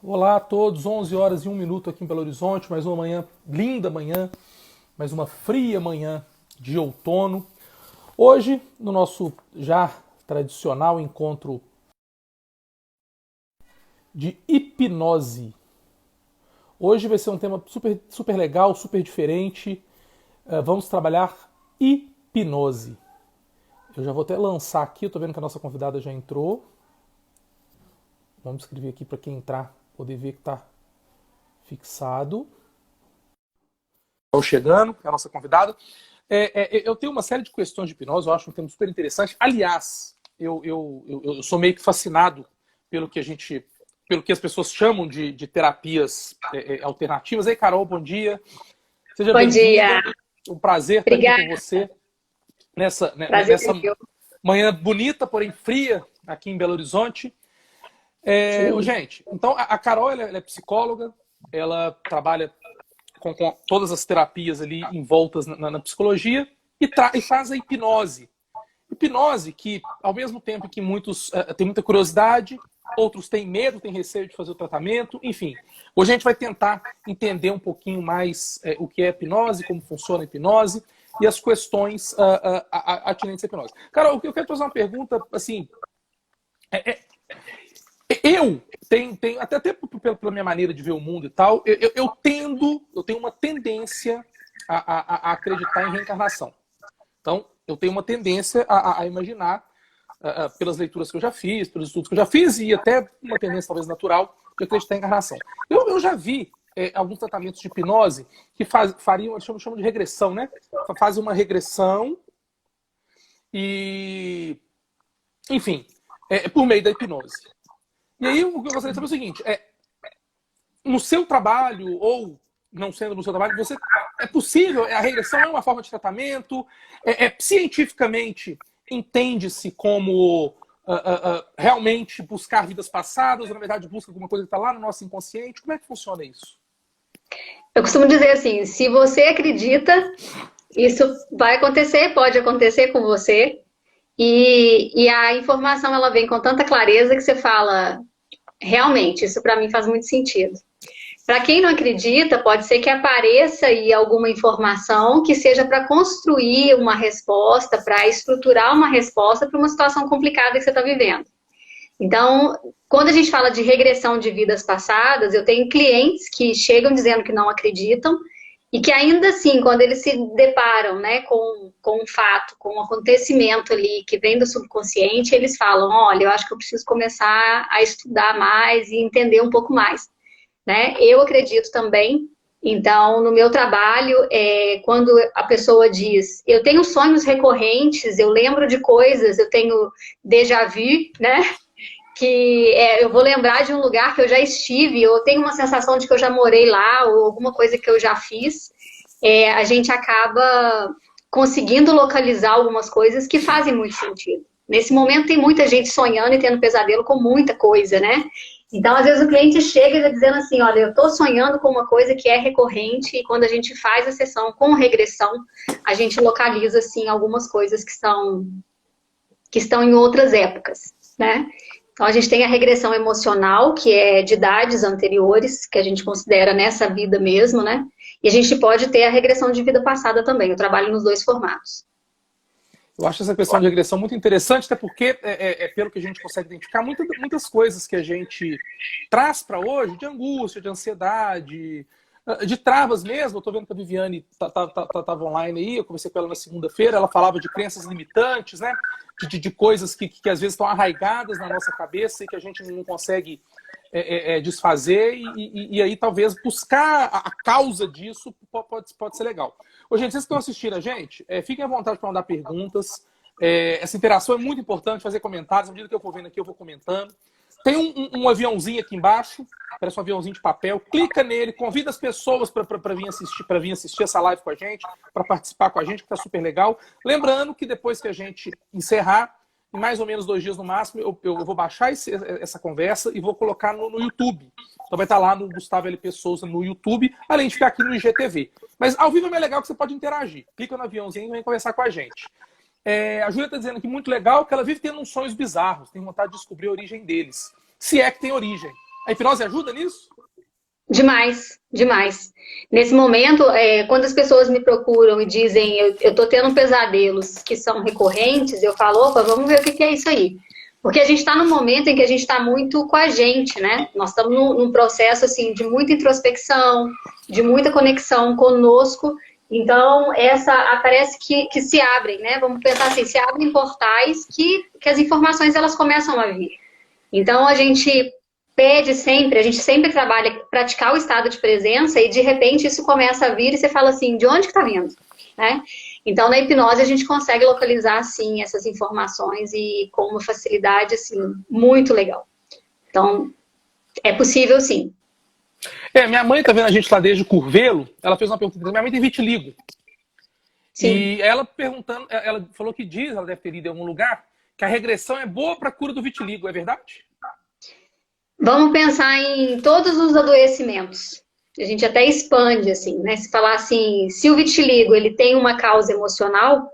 Olá a todos, 11 horas e 1 minuto aqui em Belo Horizonte, mais uma manhã, linda manhã, mais uma fria manhã de outono. Hoje, no nosso já tradicional encontro de hipnose. Hoje vai ser um tema super legal, super diferente. Vamos trabalhar hipnose. Eu já vou até lançar aqui, eu tô vendo que a nossa convidada já entrou. Vamos escrever aqui para quem entrar poder ver que está fixado. Estão chegando, é a nossa convidada. Eu tenho uma série de questões de hipnose, eu acho um tema super interessante. Aliás, eu sou meio que fascinado pelo que as pessoas chamam de terapias alternativas. Ei, Carol, bom dia. Seja Bom bem-vinda. dia. Um prazer estar aqui Obrigada. com você Prazer nessa é meu. manhã bonita, porém fria, aqui em Belo Horizonte. Sim. Gente, então a Carol ela é psicóloga, ela trabalha com todas as terapias ali envoltas na psicologia e faz a hipnose. Hipnose que, ao mesmo tempo que muitos têm muita curiosidade, outros têm medo, têm receio de fazer o tratamento, enfim. Hoje a gente vai tentar entender um pouquinho mais o que é hipnose, como funciona a hipnose e as questões atinentes à hipnose. Carol, eu quero fazer uma pergunta, assim, eu tenho até pela minha maneira de ver o mundo e tal, eu tenho uma tendência a acreditar em reencarnação. Então, eu tenho uma tendência a imaginar, pelas leituras que eu já fiz, pelos estudos que eu já fiz, e até uma tendência talvez natural de acreditar em encarnação. Eu já vi alguns tratamentos de hipnose que fariam, eles chamam de regressão, né? Fazem uma regressão e, enfim, por meio da hipnose. E aí, o que eu gostaria de saber é o seguinte: no seu trabalho, ou não sendo no seu trabalho, é possível, a regressão é uma forma de tratamento, cientificamente entende-se como realmente buscar vidas passadas, ou na verdade busca alguma coisa que está lá no nosso inconsciente? Como é que funciona isso? Eu costumo dizer assim, se você acredita, isso vai acontecer, pode acontecer com você. E a informação ela vem com tanta clareza que você fala, realmente, isso para mim faz muito sentido. Para quem não acredita, pode ser que apareça aí alguma informação que seja para construir uma resposta, para estruturar uma resposta para uma situação complicada que você está vivendo. Então, quando a gente fala de regressão de vidas passadas, eu tenho clientes que chegam dizendo que não acreditam e que ainda assim, quando eles se deparam, né, com um fato, com um acontecimento ali que vem do subconsciente, eles falam, olha, eu acho que eu preciso começar a estudar mais e entender um pouco mais, né? Eu acredito também. Então, no meu trabalho, quando a pessoa diz, eu tenho sonhos recorrentes, eu lembro de coisas, eu tenho déjà vu, né? Eu vou lembrar de um lugar que eu já estive, eu tenho uma sensação de que eu já morei lá, ou alguma coisa que eu já fiz, a gente acaba conseguindo localizar algumas coisas que fazem muito sentido. Nesse momento tem muita gente sonhando e tendo pesadelo com muita coisa, né? Então, às vezes o cliente chega e está dizendo assim, olha, eu estou sonhando com uma coisa que é recorrente e quando a gente faz a sessão com regressão, a gente localiza, assim, algumas coisas que estão em outras épocas, né? Então, a gente tem a regressão emocional, que é de idades anteriores, que a gente considera nessa vida mesmo, né? E a gente pode ter a regressão de vida passada também. Eu trabalho nos dois formatos. Eu acho essa questão de regressão muito interessante, até porque, pelo que a gente consegue identificar, muitas coisas que a gente traz para hoje, de angústia, de ansiedade, de travas mesmo. Eu estou vendo que a Viviane estava online aí, eu conversei com ela na segunda-feira, ela falava de crenças limitantes, né? De coisas que às vezes estão arraigadas na nossa cabeça e que a gente não consegue desfazer, e aí talvez buscar a causa disso pode ser legal. Ô, gente, vocês que estão assistindo a gente, fiquem à vontade para mandar perguntas. Essa interação é muito importante, fazer comentários. À medida que eu for vendo aqui, eu vou comentando. Tem um aviãozinho aqui embaixo, parece um aviãozinho de papel. Clica nele, convida as pessoas para vir assistir essa live com a gente, para participar com a gente, que está super legal. Lembrando que depois que a gente encerrar, em mais ou menos 2 dias no máximo, eu vou baixar essa conversa e vou colocar no YouTube. Então vai estar lá no Gustavo LP Souza no YouTube, além de ficar aqui no IGTV. Mas ao vivo é legal que você pode interagir. Clica no aviãozinho e vem conversar com a gente. A Júlia está dizendo aqui muito legal que ela vive tendo uns sonhos bizarros, tem vontade de descobrir a origem deles. Se é que tem origem. A hipnose ajuda nisso? Demais, demais. Nesse momento, quando as pessoas me procuram e dizem eu tô tendo pesadelos que são recorrentes, eu falo, opa, vamos ver o que é isso aí. Porque a gente está num momento em que a gente está muito com a gente, né? Nós estamos num processo, assim, de muita introspecção, de muita conexão conosco. Então, parece que se abrem, né? Vamos pensar assim, se abrem portais que as informações, elas começam a vir. Então, a gente sempre trabalha praticar o estado de presença e, de repente, isso começa a vir e você fala assim, de onde que está vindo? Né? Então, na hipnose, a gente consegue localizar, assim, essas informações e com uma facilidade, assim, muito legal. Então, é possível, sim. Minha mãe tá vendo a gente lá desde Curvelo, ela fez uma pergunta, minha mãe tem vitiligo. Sim. E ela perguntando, ela falou que ela deve ter lido em algum lugar, que a regressão é boa para a cura do vitiligo, é verdade? Vamos pensar em todos os adoecimentos. A gente até expande, assim, né? Se falar assim, se o vitiligo ele tem uma causa emocional,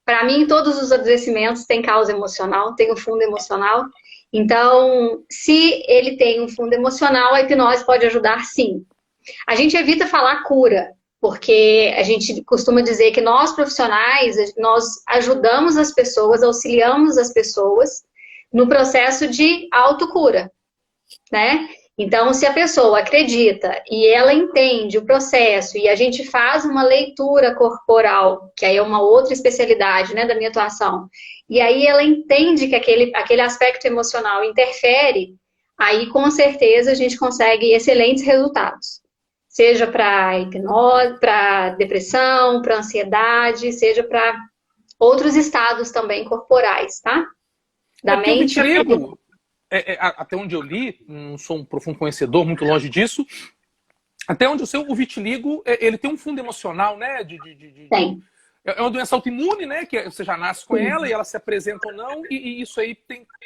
para mim todos os adoecimentos têm causa emocional, tem um fundo emocional. Então, se ele tem um fundo emocional, a hipnose pode ajudar, sim. A gente evita falar cura, porque a gente costuma dizer que nós profissionais, nós ajudamos as pessoas, auxiliamos as pessoas no processo de autocura, né? Então, se a pessoa acredita e ela entende o processo e a gente faz uma leitura corporal, que aí é uma outra especialidade, né, da minha atuação, e aí ela entende que aquele aspecto emocional interfere, aí com certeza a gente consegue excelentes resultados. Seja para hipnose, para depressão, para ansiedade, seja para outros estados também corporais, tá? Da mente. Até onde eu li, não sou um profundo conhecedor, muito longe disso, até onde eu sei, o vitiligo, ele tem um fundo emocional, né? Tem. É uma doença autoimune, né? Que você já nasce com ela e ela se apresenta ou não, e isso aí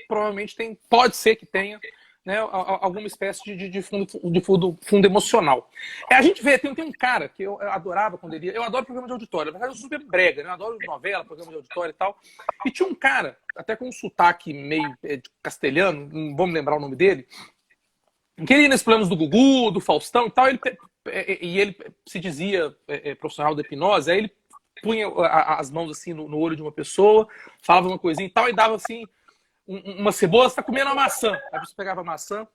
provavelmente pode ser que tenha, né, alguma espécie de fundo emocional. A gente vê, tem um cara que eu adorava quando ele ia, eu adoro programa de auditório, na verdade eu sou super brega, né? Eu adoro novela, programa de auditório e tal, e tinha um cara, até com um sotaque meio castelhano, não vou me lembrar o nome dele, que ele ia nesses planos do Gugu, do Faustão e tal, ele se dizia profissional da hipnose, aí ele punha as mãos assim no olho de uma pessoa, falava uma coisinha e tal, e dava assim, uma cebola, você tá comendo uma maçã. Aí você pegava a maçã.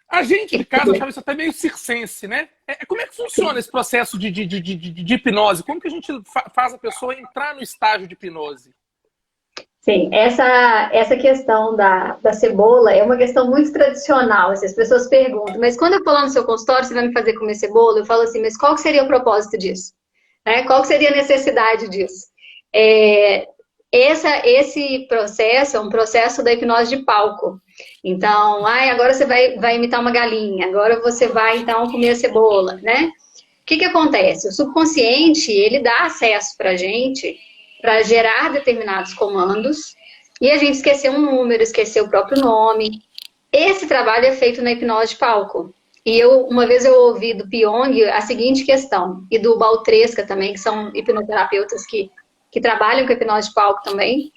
A gente de casa achava isso até meio circense, né? Como é que funciona esse processo de hipnose? Como que a gente faz a pessoa entrar no estágio de hipnose? Sim, essa questão da cebola é uma questão muito tradicional. As pessoas perguntam, mas quando eu for lá no seu consultório, você vai me fazer comer cebola? Eu falo assim, mas qual que seria o propósito disso? Né? Qual que seria a necessidade disso? Esse processo é um processo da hipnose de palco. Então, agora você vai imitar uma galinha, agora você vai, então, comer a cebola, né? O que acontece? O subconsciente, ele dá acesso pra gente para gerar determinados comandos e a gente esquecer um número, esquecer o próprio nome. Esse trabalho é feito na hipnose de palco. E uma vez eu ouvi do Pyong a seguinte questão, e do Baltresca também, que são hipnoterapeutas que trabalham com hipnose de palco também,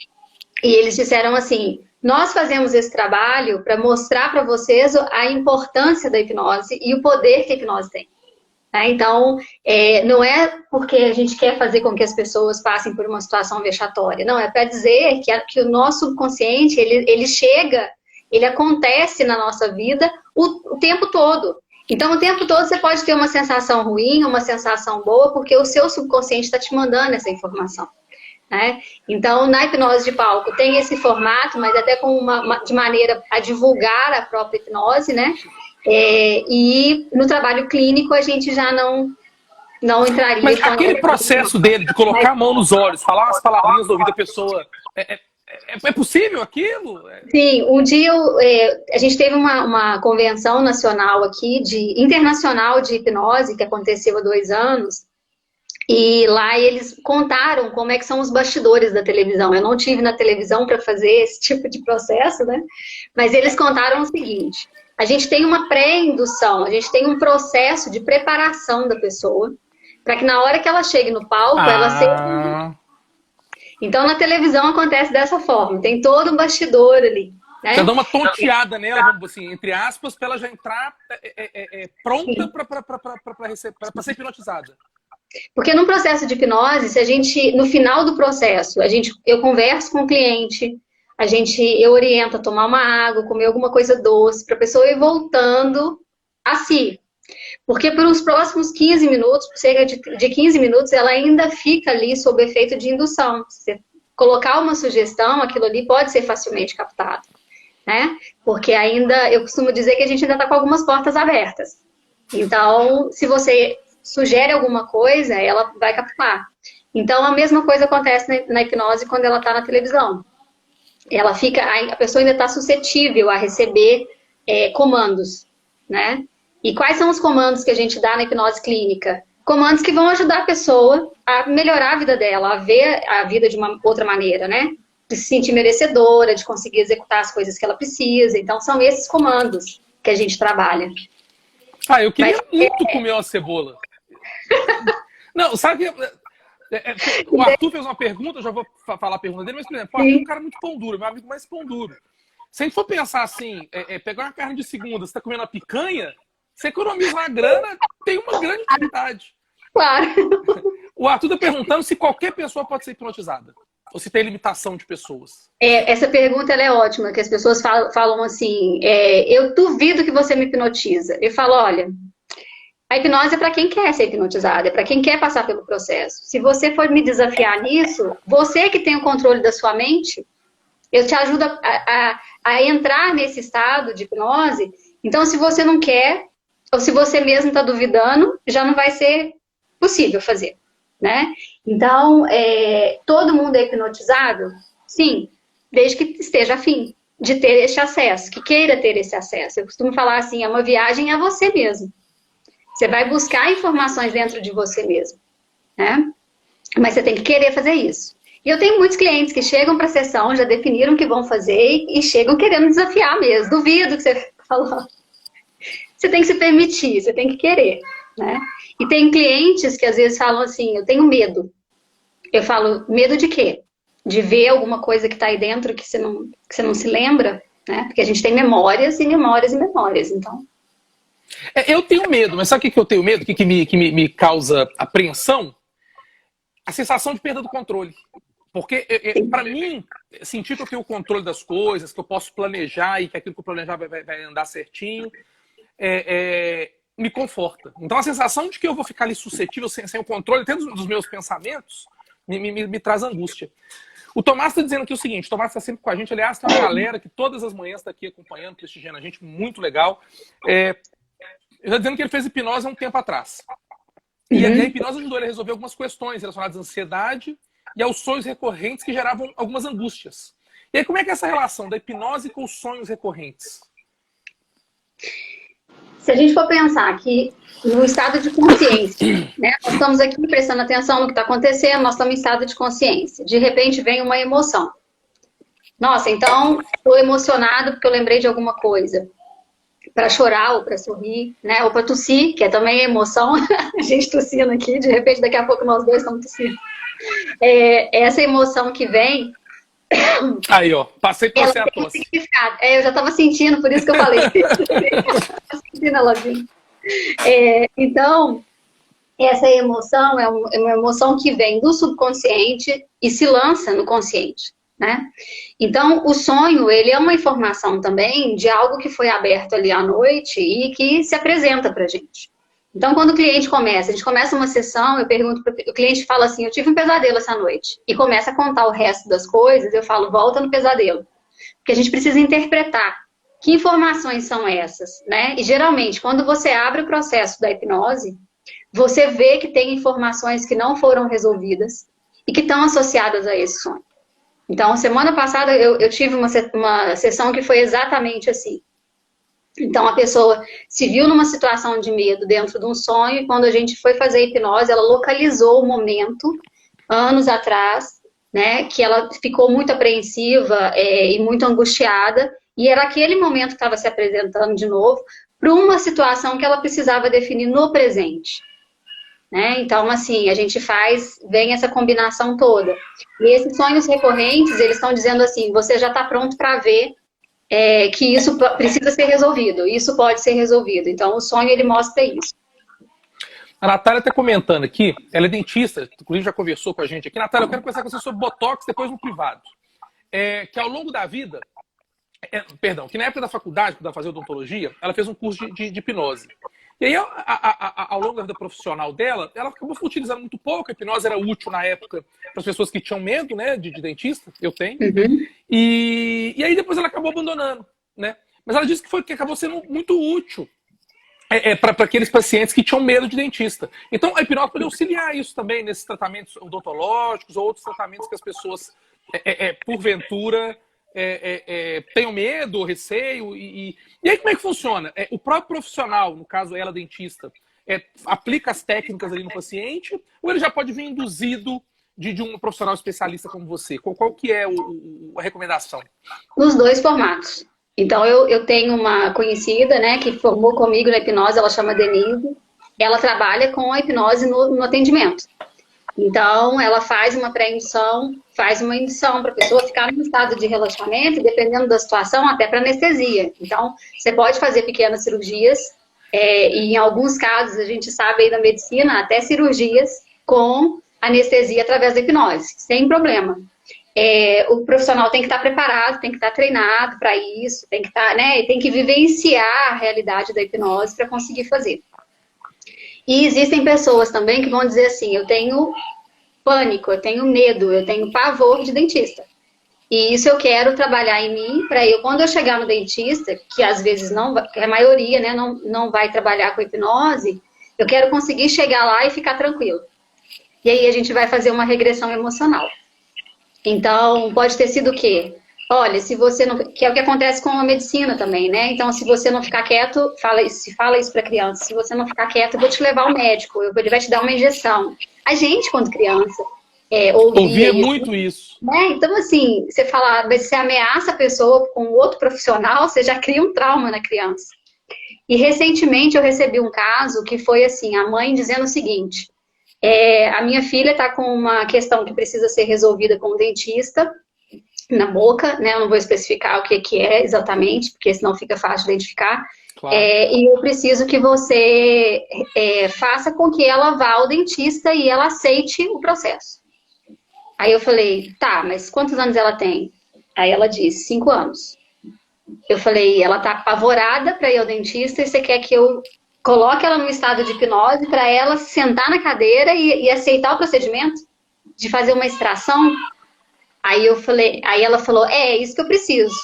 e eles disseram assim, nós fazemos esse trabalho para mostrar para vocês a importância da hipnose e o poder que a hipnose tem. Então, não é porque a gente quer fazer com que as pessoas passem por uma situação vexatória, não, é para dizer que o nosso subconsciente, ele acontece na nossa vida o tempo todo. Então, o tempo todo você pode ter uma sensação ruim, uma sensação boa, porque o seu subconsciente está te mandando essa informação. Né? Então, na hipnose de palco tem esse formato, mas até de maneira a divulgar a própria hipnose, né? E no trabalho clínico a gente já não entraria. Mas aquele processo dele de colocar a mão nos olhos, falar umas palavrinhas no ouvido da pessoa, é possível aquilo? Sim, um dia a gente teve uma convenção nacional aqui, internacional de hipnose, que aconteceu há 2 anos, e lá eles contaram como é que são os bastidores da televisão. Eu não tive na televisão para fazer esse tipo de processo, né? Mas eles contaram o seguinte, a gente tem uma pré-indução, a gente tem um processo de preparação da pessoa, para que na hora que ela chegue no palco, ela seja... Então, na televisão acontece dessa forma, tem todo um bastidor ali. né? Você dá uma tonteada nela, vamos assim, entre aspas, para ela já entrar pronta para ser hipnotizada. Porque no processo de hipnose, se a gente, no final do processo, eu converso com o cliente, eu oriento a tomar uma água, comer alguma coisa doce, para a pessoa ir voltando a si. Porque por os próximos 15 minutos, cerca de 15 minutos, ela ainda fica ali sob efeito de indução. Você colocar uma sugestão, aquilo ali pode ser facilmente captado, né? Porque ainda, eu costumo dizer que a gente ainda está com algumas portas abertas. Então, se você sugere alguma coisa, ela vai captar. Então, a mesma coisa acontece na hipnose quando ela está na televisão. A pessoa ainda está suscetível a receber comandos, né? E quais são os comandos que a gente dá na hipnose clínica? Comandos que vão ajudar a pessoa a melhorar a vida dela, a ver a vida de uma outra maneira, né? De se sentir merecedora, de conseguir executar as coisas que ela precisa. Então, são esses comandos que a gente trabalha. Eu queria muito comer uma cebola. Não, sabe que o Arthur fez uma pergunta, eu já vou falar a pergunta dele, mas, por exemplo, o Arthur é um cara muito pão duro, meu amigo mais pão duro. Se a gente for pensar assim, pegar uma carne de segunda, você está comendo uma picanha, você economiza uma grana, tem uma grande utilidade. Claro. O Arthur está perguntando se qualquer pessoa pode ser hipnotizada, ou se tem limitação de pessoas. Essa pergunta ela é ótima, que as pessoas falam assim, eu duvido que você me hipnotiza. Eu falo, olha, a hipnose é para quem quer ser hipnotizado, é para quem quer passar pelo processo. Se você for me desafiar nisso, você que tem o controle da sua mente, eu te ajudo a entrar nesse estado de hipnose. Então, se você não quer, ou se você mesmo está duvidando, já não vai ser possível fazer, né? Então, todo mundo é hipnotizado? Sim, desde que esteja afim de ter esse acesso, que queira ter esse acesso. Eu costumo falar assim, é uma viagem a você mesmo. Você vai buscar informações dentro de você mesmo, né? Mas você tem que querer fazer isso. E eu tenho muitos clientes que chegam para a sessão, já definiram o que vão fazer e chegam querendo desafiar mesmo. Duvido que você falou. Você tem que se permitir, você tem que querer, né? E tem clientes que às vezes falam assim, eu tenho medo. Eu falo, medo de quê? De ver alguma coisa que está aí dentro que você não se lembra, né? Porque a gente tem memórias e memórias e memórias, então... Eu tenho medo, mas sabe o que eu tenho medo? O que me causa apreensão? A sensação de perda do controle. Porque, para mim, sentir que eu tenho o controle das coisas, que eu posso planejar e que aquilo que eu planejar vai andar certinho, me conforta. Então, a sensação de que eu vou ficar ali suscetível, sem o controle, até dos meus pensamentos, me traz angústia. O Tomás está dizendo aqui o seguinte, o Tomás está sempre com a gente, aliás, tem uma galera que todas as manhãs está aqui acompanhando, prestigiando a gente, muito legal. Ele está dizendo que ele fez hipnose há um tempo atrás. E a hipnose ajudou ele a resolver algumas questões relacionadas à ansiedade e aos sonhos recorrentes que geravam algumas angústias. E aí, como é que é essa relação da hipnose com os sonhos recorrentes? Se a gente for pensar que no estado de consciência, né? Nós estamos aqui prestando atenção no que está acontecendo, nós estamos em estado de consciência. De repente vem uma emoção. Nossa, então estou emocionado porque eu lembrei de alguma coisa. Para chorar ou para sorrir, né? Ou para tossir, que é também emoção. A gente tossindo aqui, de repente daqui a pouco nós dois estamos tossindo. Essa emoção que vem... Aí, ó, passei por você a tosse. Eu já estava sentindo, por isso que eu falei. Sentindo ela vir. Então, essa emoção é uma emoção que vem do subconsciente e se lança no consciente, né? Então, o sonho, ele é uma informação também de algo que foi aberto ali à noite e que se apresenta pra gente. Então, quando o cliente começa, a gente começa uma sessão, eu pergunto, o cliente fala assim, eu tive um pesadelo essa noite, e começa a contar o resto das coisas, eu falo, volta no pesadelo. Porque a gente precisa interpretar que informações são essas, né? E geralmente, quando você abre o processo da hipnose, você vê que tem informações que não foram resolvidas e que estão associadas a esse sonho. Então, semana passada eu tive uma sessão que foi exatamente assim. Então, a pessoa se viu numa situação de medo dentro de um sonho, e quando a gente foi fazer a hipnose, ela localizou o momento, anos atrás, né, que ela ficou muito apreensiva e muito angustiada, e era aquele momento que estava se apresentando de novo, para uma situação que ela precisava definir no presente. Né? Então, assim, a gente vem essa combinação toda. E esses sonhos recorrentes, eles estão dizendo assim, você já está pronto para ver que isso precisa ser resolvido, isso pode ser resolvido. Então, o sonho, ele mostra isso. A Natália está comentando aqui, ela é dentista, inclusive já conversou com a gente aqui. Natália, eu quero conversar com você sobre Botox depois no privado. Que ao longo da vida, perdão, que na época da faculdade, quando ela fazia odontologia, ela fez um curso de hipnose. E aí, ao longo da vida profissional dela, ela acabou utilizando muito pouco. A hipnose era útil na época para as pessoas que tinham medo, né, de dentista. Eu tenho. Uhum. E aí depois ela acabou abandonando, né? Mas ela disse que acabou sendo muito útil para aqueles pacientes que tinham medo de dentista. Então, a hipnose pode auxiliar isso também nesses tratamentos odontológicos ou outros tratamentos que as pessoas, porventura, tenham medo, receio. E aí, como é que funciona? O próprio profissional, no caso ela, dentista, aplica as técnicas ali no paciente, ou ele já pode vir induzido de um profissional especialista como você? Qual que é a recomendação? Nos dois formatos. Então, eu tenho uma conhecida, né, que formou comigo na hipnose, ela chama Denise. Ela trabalha com a hipnose no atendimento. Então, ela faz uma pré-indução, faz uma indução para a pessoa ficar num estado de relaxamento, e dependendo da situação, até para anestesia. Então, você pode fazer pequenas cirurgias, e em alguns casos, a gente sabe aí da medicina, até cirurgias com anestesia através da hipnose, sem problema. O profissional tem que estar preparado, tem que estar treinado para isso, tem que estar, né, tem que vivenciar a realidade da hipnose para conseguir fazer. E existem pessoas também que vão dizer assim, eu tenho pânico, eu tenho medo, eu tenho pavor de dentista. E isso eu quero trabalhar em mim, para eu, quando eu chegar no dentista, que às vezes não, a maioria, né, não vai trabalhar com hipnose, eu quero conseguir chegar lá e ficar tranquilo. E aí a gente vai fazer uma regressão emocional. Então, pode ter sido o quê? Olha, se você não... Que é o que acontece com a medicina também, né? Então, se você não ficar quieto, fala isso para a criança. Se você não ficar quieto, eu vou te levar ao médico. Ele vai te dar uma injeção. A gente, quando criança, ouvia muito isso. Né? Então, assim, você fala, você ameaça a pessoa com outro profissional, você já cria um trauma na criança. E, recentemente, eu recebi um caso que foi assim, a mãe dizendo o seguinte... a minha filha está com uma questão que precisa ser resolvida com o dentista na boca, né? Eu não vou especificar o que é exatamente, porque senão fica fácil de identificar. Claro. E eu preciso que você faça com que ela vá ao dentista e ela aceite o processo. Aí eu falei, tá, mas quantos anos ela tem? Aí ela disse, 5 anos. Eu falei, ela tá apavorada para ir ao dentista e você quer que eu coloque ela num estado de hipnose para ela sentar na cadeira e aceitar o procedimento de fazer uma extração? Aí ela falou, é isso que eu preciso.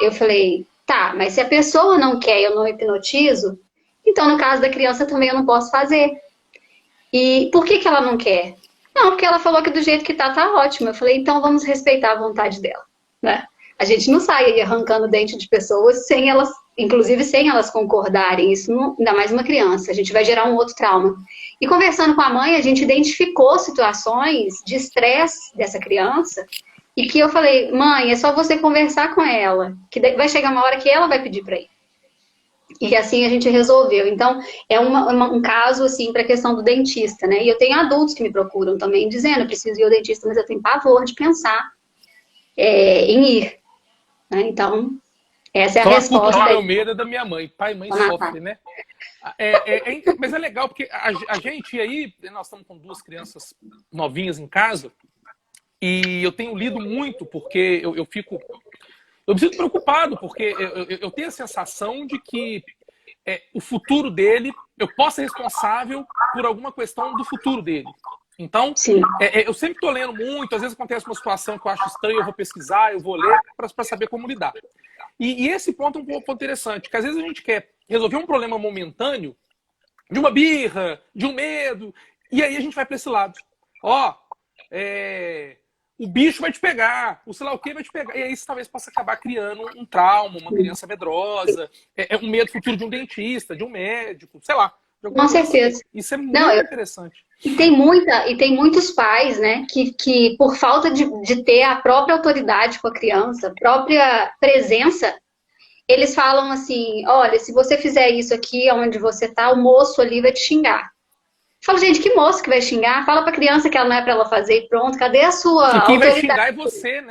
Eu falei, tá, mas se a pessoa não quer, eu não hipnotizo, então no caso da criança também eu não posso fazer. E por que ela não quer? Não, porque ela falou que do jeito que tá ótimo. Eu falei, então vamos respeitar a vontade dela, né? A gente não sai aí arrancando dente de pessoas sem elas, inclusive sem elas concordarem. Isso não, ainda mais uma criança. A gente vai gerar um outro trauma. E conversando com a mãe, a gente identificou situações de estresse dessa criança e que eu falei, mãe, é só você conversar com ela, que vai chegar uma hora que ela vai pedir para ir. E assim a gente resolveu. Então, é um caso, assim, para a questão do dentista, né? E eu tenho adultos que me procuram também, dizendo, eu preciso ir ao dentista, mas eu tenho pavor de pensar em ir. Né? Então, essa é a resposta. O meu medo é da minha mãe. Pai e mãe sofrem, né? Mas é legal, porque a gente aí, nós estamos com 2 crianças novinhas em casa, e eu tenho lido muito, porque eu me sinto preocupado, porque eu tenho a sensação de que o futuro dele, eu posso ser responsável por alguma questão do futuro dele. Então, eu sempre estou lendo muito, às vezes acontece uma situação que eu acho estranha, eu vou pesquisar, eu vou ler para saber como lidar. E esse ponto é um pouco interessante, que às vezes a gente quer resolver um problema momentâneo, de uma birra, de um medo, e aí a gente vai para esse lado. O bicho vai te pegar, o sei lá o que vai te pegar. E aí isso talvez possa acabar criando um trauma, uma criança medrosa, um medo futuro de um dentista, de um médico, sei lá. Com certeza. Isso é muito interessante. E tem muitos pais, né, que por falta de ter a própria autoridade com a criança, própria presença, eles falam assim, olha, se você fizer isso aqui onde você tá, o moço ali vai te xingar. Eu falo, gente, que moço que vai xingar? Fala pra criança que ela não é pra ela fazer e pronto, cadê a sua autoridade? Quem vai xingar é você,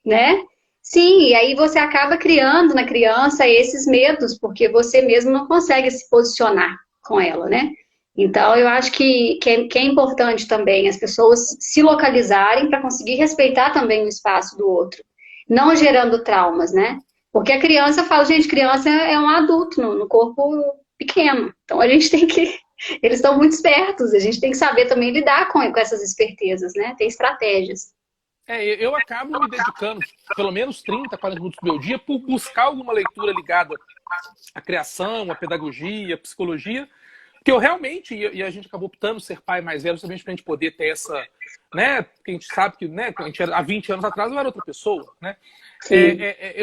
né? Sim, e aí você acaba criando na criança esses medos, porque você mesmo não consegue se posicionar com ela, né? Então, eu acho que é importante também as pessoas se localizarem para conseguir respeitar também o espaço do outro, não gerando traumas, né? Porque a criança fala, gente, criança é um adulto no corpo pequeno. Então, a gente tem que. Eles estão muito espertos, a gente tem que saber também lidar com essas espertezas, né? Ter estratégias. Eu acabo me dedicando pelo menos 30, 40 minutos do meu dia por buscar alguma leitura ligada à criação, à pedagogia, à psicologia, que eu realmente, e a gente acabou optando ser pai mais velho justamente para a gente poder ter essa, né, porque a gente sabe que, né, há 20 anos atrás eu era outra pessoa, né?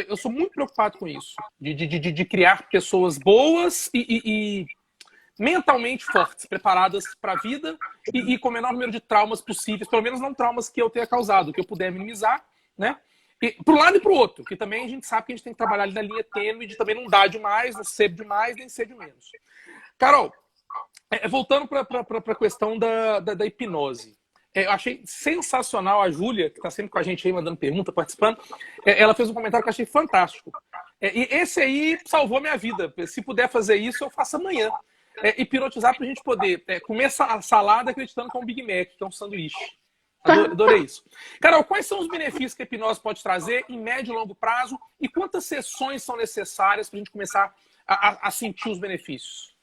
Eu sou muito preocupado com isso, de criar pessoas boas e mentalmente fortes, preparadas para a vida e com o menor número de traumas possíveis, pelo menos não traumas que eu tenha causado, que eu puder minimizar, né? Para um lado e para o outro, que também a gente sabe que a gente tem que trabalhar ali na linha tênue de também não dar demais, não ser demais, nem ser de menos. Carol, voltando para a questão da hipnose. Eu achei sensacional a Júlia, que está sempre com a gente aí, mandando pergunta, participando. Ela fez um comentário que eu achei fantástico. E esse aí salvou minha vida. Se puder fazer isso, eu faço amanhã. Hipnotizar para a gente poder comer salada acreditando que é um Big Mac, que é um sanduíche. Adorei isso. Carol, quais são os benefícios que a hipnose pode trazer em médio e longo prazo e quantas sessões são necessárias para a gente começar a sentir os benefícios?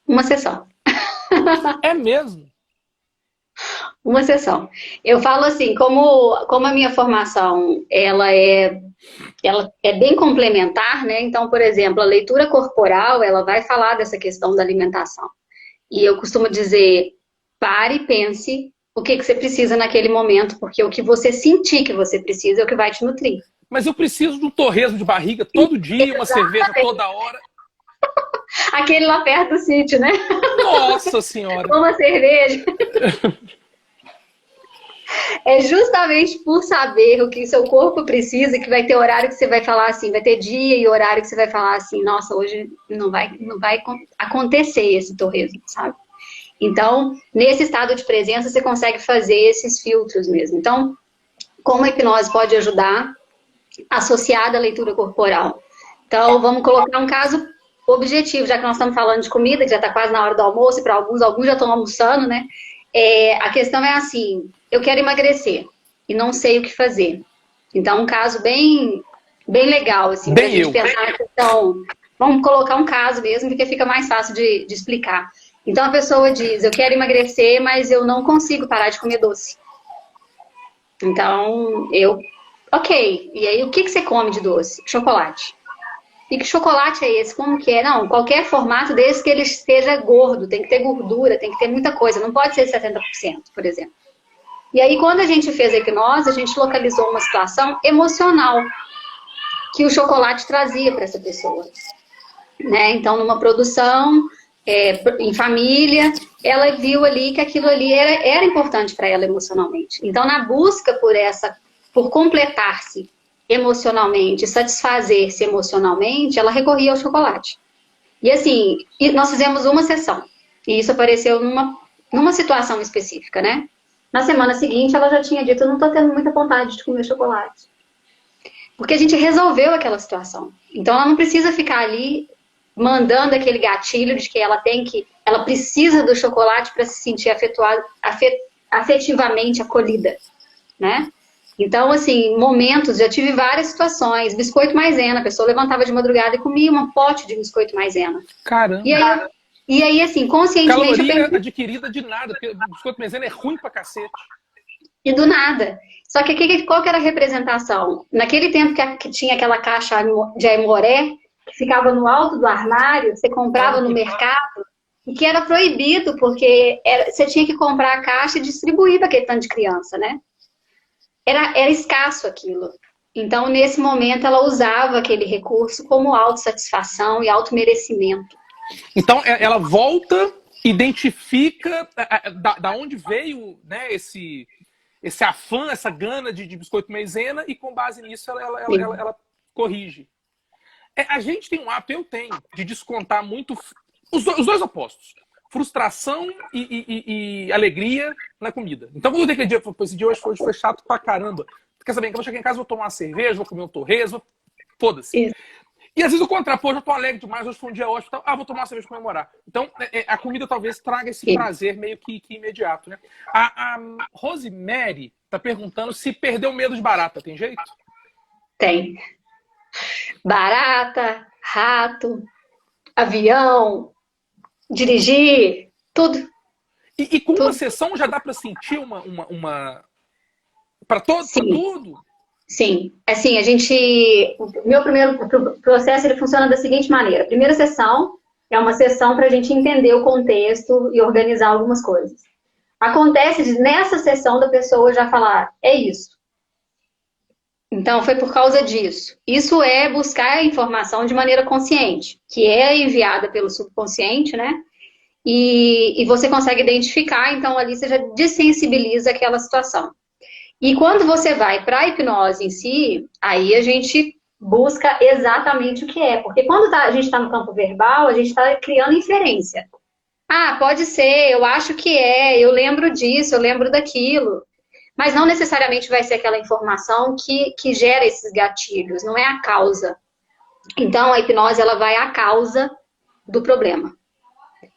Uma sessão. É mesmo? Uma sessão. Eu falo assim, como a minha formação ela é bem complementar, né? Então, por exemplo, a leitura corporal, ela vai falar dessa questão da alimentação. E eu costumo dizer, pare e pense o que você precisa naquele momento, porque o que você sentir que você precisa é o que vai te nutrir. Mas eu preciso de um torresmo de barriga todo dia, uma cerveja toda hora. Aquele lá perto do sítio, né? Nossa Senhora! Uma cerveja. É justamente por saber o que seu corpo precisa que vai ter horário que você vai falar assim, vai ter dia e horário que você vai falar assim, nossa, hoje não vai acontecer esse torresmo, sabe? Então, nesse estado de presença, você consegue fazer esses filtros mesmo. Então, como a hipnose pode ajudar associada à leitura corporal? Então, vamos colocar um caso objetivo, já que nós estamos falando de comida, que já está quase na hora do almoço, e para alguns já estão almoçando, né? A questão é assim, eu quero emagrecer e não sei o que fazer. Então, um caso bem legal, assim, para a gente pensar na questão. Vamos colocar um caso mesmo, porque fica mais fácil de explicar. Então, a pessoa diz, eu quero emagrecer, mas eu não consigo parar de comer doce. Então, ok, e aí o que você come de doce? Chocolate. E que chocolate é esse? Como que é? Não, qualquer formato desde que ele esteja gordo, tem que ter gordura, tem que ter muita coisa, não pode ser 70%, por exemplo. E aí, quando a gente fez a hipnose, a gente localizou uma situação emocional que o chocolate trazia para essa pessoa. Né? Então, numa produção, em família, ela viu ali que aquilo ali era importante para ela emocionalmente. Então, na busca por completar-se emocionalmente, satisfazer-se emocionalmente, ela recorria ao chocolate. E assim, nós fizemos uma sessão. E isso apareceu numa situação específica, né? Na semana seguinte, ela já tinha dito, eu não tô tendo muita vontade de comer chocolate. Porque a gente resolveu aquela situação. Então, ela não precisa ficar ali mandando aquele gatilho de que ela precisa do chocolate para se sentir afetivamente acolhida, né? Então, assim, momentos, já tive várias situações. Biscoito maisena, a pessoa levantava de madrugada e comia um pote de biscoito maisena. Caramba! E aí assim, conscientemente... Caloria adquirida de nada, porque o biscoito maisena é ruim pra cacete. E do nada. Só que qual que era a representação? Naquele tempo que tinha aquela caixa de aimoré, que ficava no alto do armário, você comprava no mercado, e que era proibido, porque você tinha que comprar a caixa e distribuir para aquele tanto de criança, né? Era escasso aquilo. Então, nesse momento, ela usava aquele recurso como autossatisfação e automerecimento. Então, ela volta, identifica da onde veio, né, esse afã, essa gana de biscoito maisena, e com base nisso ela corrige. A gente tem um hábito, eu tenho, de descontar muito os dois opostos. Frustração e alegria na comida. Então, vou dizer que esse dia hoje foi chato pra caramba. quer saber, que eu vou chegar em casa, vou tomar uma cerveja, vou comer um torresmo, foda-se. E às vezes o contrário, pô, hoje eu tô alegre demais, hoje foi um dia ótimo, vou tomar uma cerveja pra comemorar. Então, a comida talvez traga esse prazer meio que imediato, né? A Rosemary tá perguntando se perdeu o medo de barata, tem jeito? Tem. Barata, rato, avião, dirigir, tudo. E com tudo. uma sessão já dá para sentir para tudo? Sim. Assim, o meu primeiro processo ele funciona da seguinte maneira. A primeira sessão é uma sessão para a gente entender o contexto e organizar algumas coisas. Acontece nessa sessão da pessoa já falar, é isso. Então, foi por causa disso. Isso é buscar a informação de maneira consciente, que é enviada pelo subconsciente, né? E você consegue identificar, então ali você já dessensibiliza aquela situação. E quando você vai para a hipnose em si, aí a gente busca exatamente o que é. Porque quando a gente está no campo verbal, a gente está criando inferência. Pode ser, eu acho que é, eu lembro disso, eu lembro daquilo. Mas não necessariamente vai ser aquela informação que gera esses gatilhos, não é a causa. Então, a hipnose ela vai à causa do problema.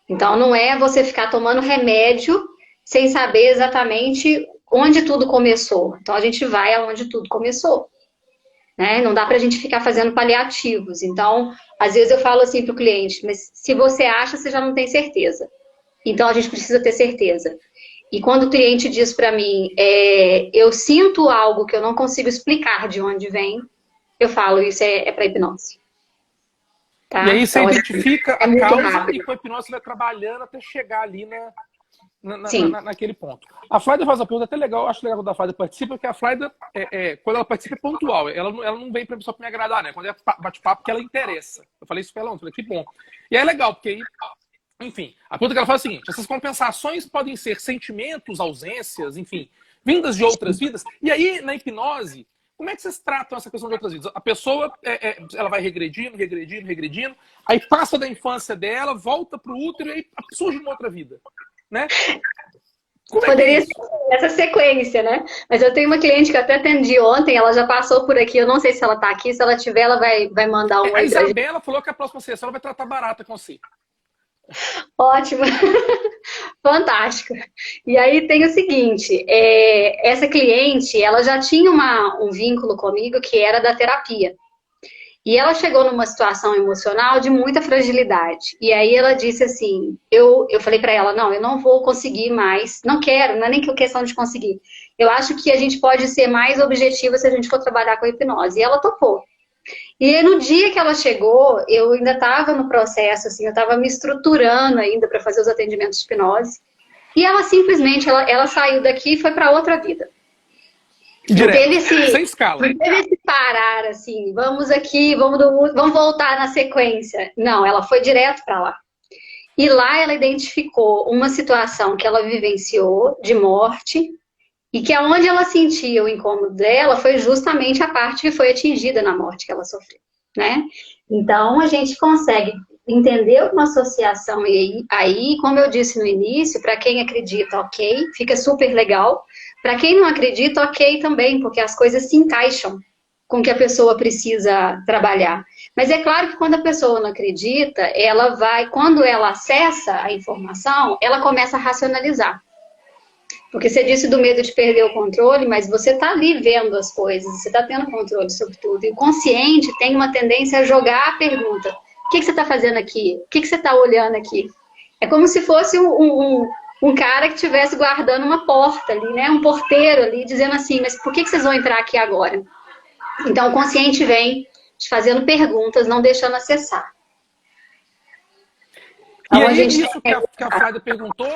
Então, não é você ficar tomando remédio sem saber exatamente onde tudo começou. Então, a gente vai aonde tudo começou. Né? Não dá pra gente ficar fazendo paliativos. Então, às vezes eu falo assim pro cliente, mas se você acha, você já não tem certeza. Então, a gente precisa ter certeza. E quando o cliente diz para mim, eu sinto algo que eu não consigo explicar de onde vem, eu falo, isso é para hipnose. Tá? E aí você então, identifica a causa e com a hipnose você vai trabalhando até chegar ali naquele ponto. A Flaida faz a pergunta até legal, acho legal quando a Flaida participa, porque a Flaida, quando ela participa, é pontual. Ela não vem só para me agradar, né? Quando é bate-papo, que ela interessa. Eu falei isso para ela ontem, falei, que bom. E é legal, porque aí... Enfim, a pergunta que ela fala é a seguinte: essas compensações podem ser sentimentos, ausências, enfim, vindas de outras vidas. E aí, na hipnose, como é que vocês tratam essa questão de outras vidas? A pessoa, ela vai regredindo, aí passa da infância dela, volta para o útero e aí surge uma outra vida, né? Poderia ser essa sequência, né? Mas eu tenho uma cliente que eu até atendi ontem, ela já passou por aqui, eu não sei se ela está aqui, se ela tiver, ela vai mandar um... A Isabela falou que a próxima sessão ela vai tratar barata com você. Ótimo, fantástico. E aí tem o seguinte, essa cliente, ela já tinha um vínculo comigo que era da terapia. E ela chegou numa situação emocional de muita fragilidade. E aí ela disse assim, eu falei para ela, não, eu não vou conseguir mais, não quero, não é nem questão de conseguir. Eu acho que a gente pode ser mais objetiva se a gente for trabalhar com a hipnose. E ela topou. E no dia que ela chegou, eu ainda estava no processo, assim, eu estava me estruturando ainda para fazer os atendimentos de hipnose. E ela simplesmente, ela saiu daqui e foi para outra vida. Direto, sem escala. Não teve esse parar, assim, vamos aqui, vamos voltar na sequência. Não, ela foi direto para lá. E lá ela identificou uma situação que ela vivenciou de morte, e que aonde ela sentia o incômodo dela foi justamente a parte que foi atingida na morte que ela sofreu, né? Então, a gente consegue entender uma associação e aí, como eu disse no início, para quem acredita, ok, fica super legal. Para quem não acredita, ok também, porque as coisas se encaixam com o que a pessoa precisa trabalhar. Mas é claro que quando a pessoa não acredita, ela vai, quando ela acessa a informação, ela começa a racionalizar. Porque você disse do medo de perder o controle, mas você está ali vendo as coisas, você está tendo controle sobre tudo. E o consciente tem uma tendência a jogar a pergunta: o que você está fazendo aqui? O que você está olhando aqui? É como se fosse um cara que estivesse guardando uma porta ali, né? Um porteiro ali, dizendo assim, mas por que vocês vão entrar aqui agora? Então o consciente vem te fazendo perguntas, não deixando acessar. Então, e aí, isso que a Flaida perguntou,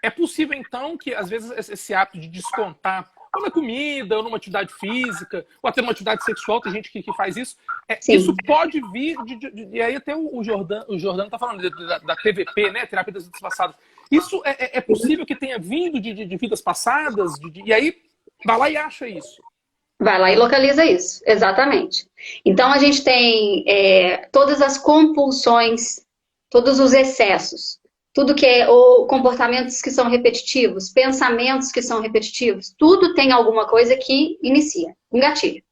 é possível, então, que, às vezes, esse hábito de descontar, ou na comida, ou numa atividade física, ou até numa atividade sexual, tem gente que faz isso, isso pode vir, e aí até o Jordano está falando da TVP, né, Terapia das Vidas Passadas. Isso é possível que tenha vindo de vidas passadas, e aí vai lá e acha isso. Vai lá e localiza isso, exatamente. Então, a gente tem todas as compulsões, todos os excessos. tudo que é ou comportamentos que são repetitivos, pensamentos que são repetitivos, tudo tem alguma coisa que inicia um gatilho.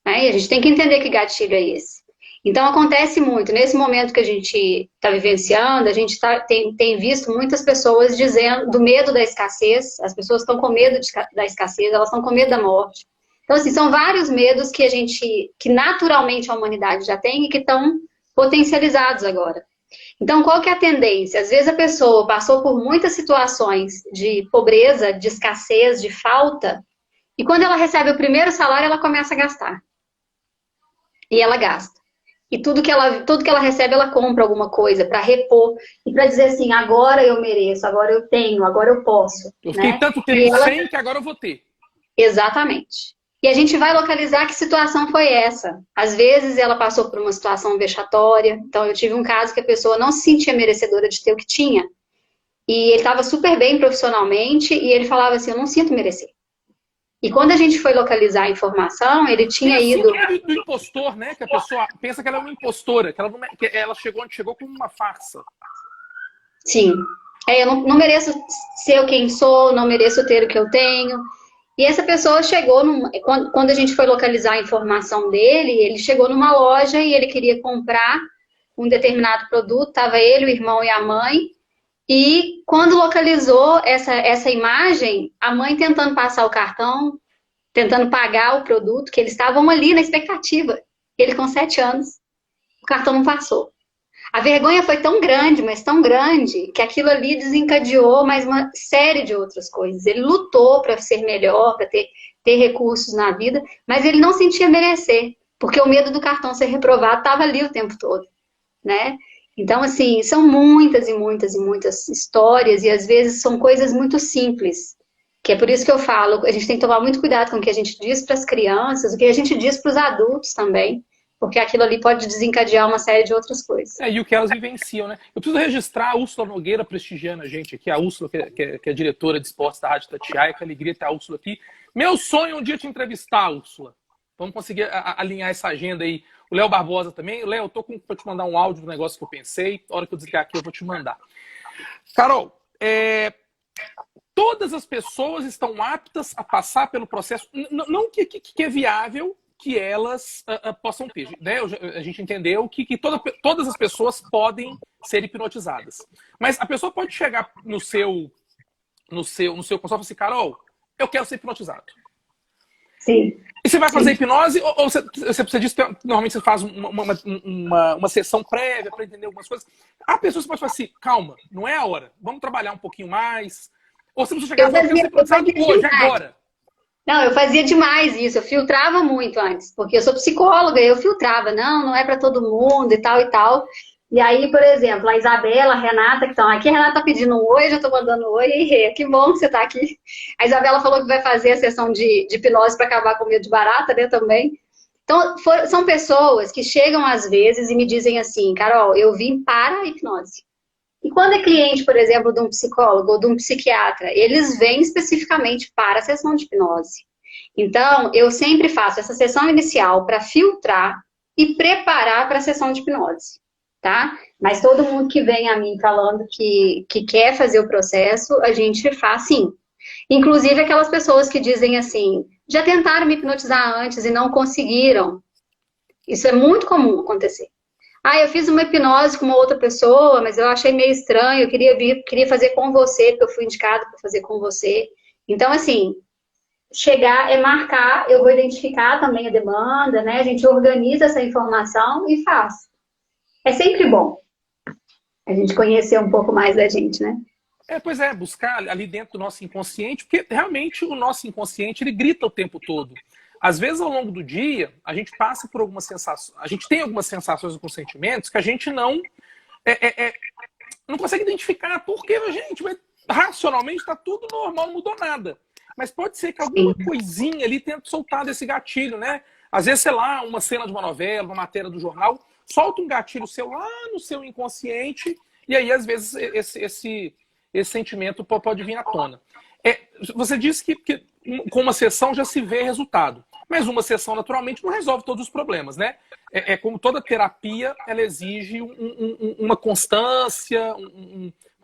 Né? E a gente tem que entender que gatilho é esse. Então acontece muito, nesse momento que a gente está vivenciando, a gente tem visto muitas pessoas dizendo do medo da escassez, as pessoas estão com medo da escassez, elas estão com medo da morte. Então, assim, são vários medos que naturalmente a humanidade já tem e que estão potencializados agora. Então, qual que é a tendência? Às vezes a pessoa passou por muitas situações de pobreza, de escassez, de falta, e quando ela recebe o primeiro salário, ela começa a gastar. E ela gasta. E tudo que ela recebe, ela compra alguma coisa para repor e para dizer assim, agora eu mereço, agora eu tenho, agora eu posso. Eu fiquei né? tanto tempo sem que agora eu vou ter. Exatamente. E a gente vai localizar que situação foi essa. Às vezes ela passou por uma situação vexatória. Então eu tive um caso que a pessoa não se sentia merecedora de ter o que tinha. E ele estava super bem profissionalmente e ele falava assim, eu não sinto merecer. E quando a gente foi localizar a informação, ele tinha Tem a ido... síndrome do impostor, né? Que a pessoa pensa que ela é uma impostora, que ela chegou onde chegou como uma farsa. Sim. Eu não mereço ser quem sou, não mereço ter o que eu tenho. E essa pessoa chegou, quando a gente foi localizar a informação dele, ele chegou numa loja e ele queria comprar um determinado produto, estava ele, o irmão e a mãe, e quando localizou essa imagem, a mãe tentando passar o cartão, tentando pagar o produto, que eles estavam ali na expectativa. Ele com 7 anos, o cartão não passou. A vergonha foi tão grande, mas tão grande, que aquilo ali desencadeou mais uma série de outras coisas. Ele lutou para ser melhor, para ter recursos na vida, mas ele não sentia merecer, porque o medo do cartão ser reprovado estava ali o tempo todo, né? Então, assim, são muitas e muitas e muitas histórias, e às vezes são coisas muito simples, que é por isso que eu falo, a gente tem que tomar muito cuidado com o que a gente diz para as crianças, o que a gente diz para os adultos também, porque aquilo ali pode desencadear uma série de outras coisas. E o que elas vivenciam, né? Eu preciso registrar a Úrsula Nogueira prestigiando a gente aqui, a Úrsula, que é diretora de esportes da Rádio Tatiaia, que alegria ter a Úrsula aqui. Meu sonho é um dia te entrevistar, Úrsula. Vamos conseguir alinhar essa agenda aí. O Léo Barbosa também. Léo, eu tô para te mandar um áudio do negócio que eu pensei. A hora que eu desligar aqui, eu vou te mandar. Carol, todas as pessoas estão aptas a passar pelo processo, não que é viável que elas possam ter. Né? A gente entendeu que todas as pessoas podem ser hipnotizadas. Mas a pessoa pode chegar no seu consultório e falar assim, Carol, eu quero ser hipnotizado. Sim. E você vai fazer hipnose ou você diz que normalmente você faz uma sessão prévia para entender algumas coisas. Há pessoas que podem falar assim, calma, não é a hora, vamos trabalhar um pouquinho mais. Ou você precisa chegar e falar, eu quero ser hipnotizado hoje, agora. Não, eu fazia demais isso, eu filtrava muito antes, porque eu sou psicóloga, eu filtrava, não é para todo mundo e tal e tal. E aí, por exemplo, a Isabela, a Renata, que estão aqui, a Renata tá pedindo um oi, já tô mandando um oi, e Rê, que bom que você tá aqui. A Isabela falou que vai fazer a sessão de hipnose para acabar com o medo de barata, né, também. Então, são pessoas que chegam às vezes e me dizem assim, Carol, eu vim para a hipnose. E quando é cliente, por exemplo, de um psicólogo ou de um psiquiatra, eles vêm especificamente para a sessão de hipnose. Então, eu sempre faço essa sessão inicial para filtrar e preparar para a sessão de hipnose, tá? Mas todo mundo que vem a mim falando que quer fazer o processo, a gente faz sim. Inclusive aquelas pessoas que dizem assim, já tentaram me hipnotizar antes e não conseguiram. Isso é muito comum acontecer. Eu fiz uma hipnose com uma outra pessoa, mas eu achei meio estranho, eu queria fazer com você, porque eu fui indicado para fazer com você. Então, assim, chegar é marcar, eu vou identificar também a demanda, né? A gente organiza essa informação e faz. É sempre bom a gente conhecer um pouco mais da gente, né? Pois é, buscar ali dentro do nosso inconsciente, porque realmente o nosso inconsciente, ele grita o tempo todo. Às vezes, ao longo do dia, a gente passa por algumas sensações, a gente tem algumas sensações com sentimentos que a gente não consegue identificar. Porque, gente, racionalmente está tudo normal, não mudou nada. Mas pode ser que alguma coisinha ali tenha soltado esse gatilho, né? Às vezes, sei lá, uma cena de uma novela, uma matéria do jornal, solta um gatilho seu lá no seu inconsciente, e aí, às vezes, esse sentimento pode vir à tona. Você disse que com uma sessão já se vê resultado. Mas uma sessão, naturalmente, não resolve todos os problemas, né? como toda terapia, ela exige uma constância,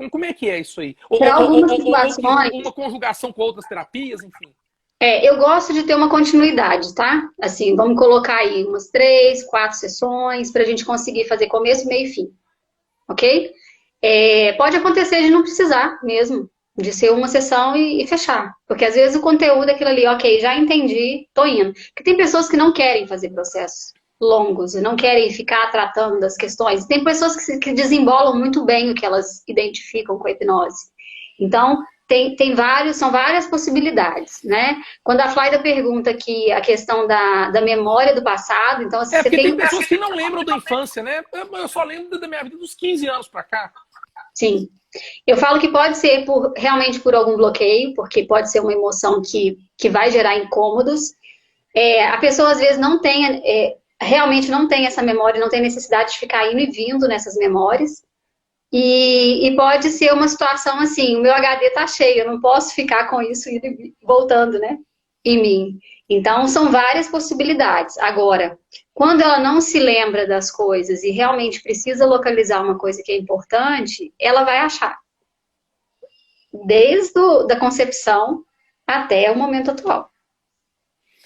como é que é isso aí? Para algumas situações, uma conjugação com outras terapias, enfim. eu gosto de ter uma continuidade, tá? Assim, vamos colocar aí umas 3, 4 sessões para a gente conseguir fazer começo, meio e fim, ok? Pode acontecer de não precisar mesmo, de ser uma sessão e fechar. Porque às vezes o conteúdo é aquilo ali, ok, já entendi, tô indo. Porque tem pessoas que não querem fazer processos longos e não querem ficar tratando das questões. Tem pessoas que desembolam muito bem o que elas identificam com a hipnose. Então, são várias possibilidades, né? Quando a Flaida pergunta aqui a questão da memória do passado, então assim, porque tem pessoas que não lembram da infância, né? Eu só lembro da minha vida dos 15 anos para cá. Sim. Eu falo que pode ser realmente por algum bloqueio, porque pode ser uma emoção que vai gerar incômodos. A pessoa às vezes realmente não tem essa memória, não tem necessidade de ficar indo e vindo nessas memórias. E pode ser uma situação assim, o meu HD tá cheio, eu não posso ficar com isso indo e voltando, né? Em mim. Então, são várias possibilidades. Agora, quando ela não se lembra das coisas e realmente precisa localizar uma coisa que é importante, ela vai achar. Desde da concepção até o momento atual.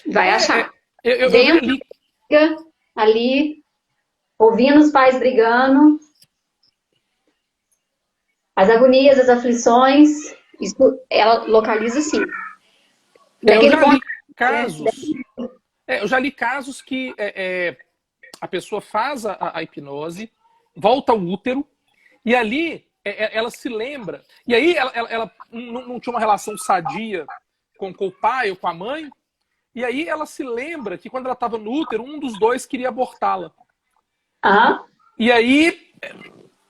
Vai achar. Eu Dentro, ali, ouvindo os pais brigando, as agonias, as aflições, isso ela localiza sim. Eu já li casos que a pessoa faz a hipnose, volta ao útero, e ali ela se lembra. E aí ela não tinha uma relação sadia com o pai ou com a mãe, e aí ela se lembra que quando ela estava no útero, um dos dois queria abortá-la. Uhum. E aí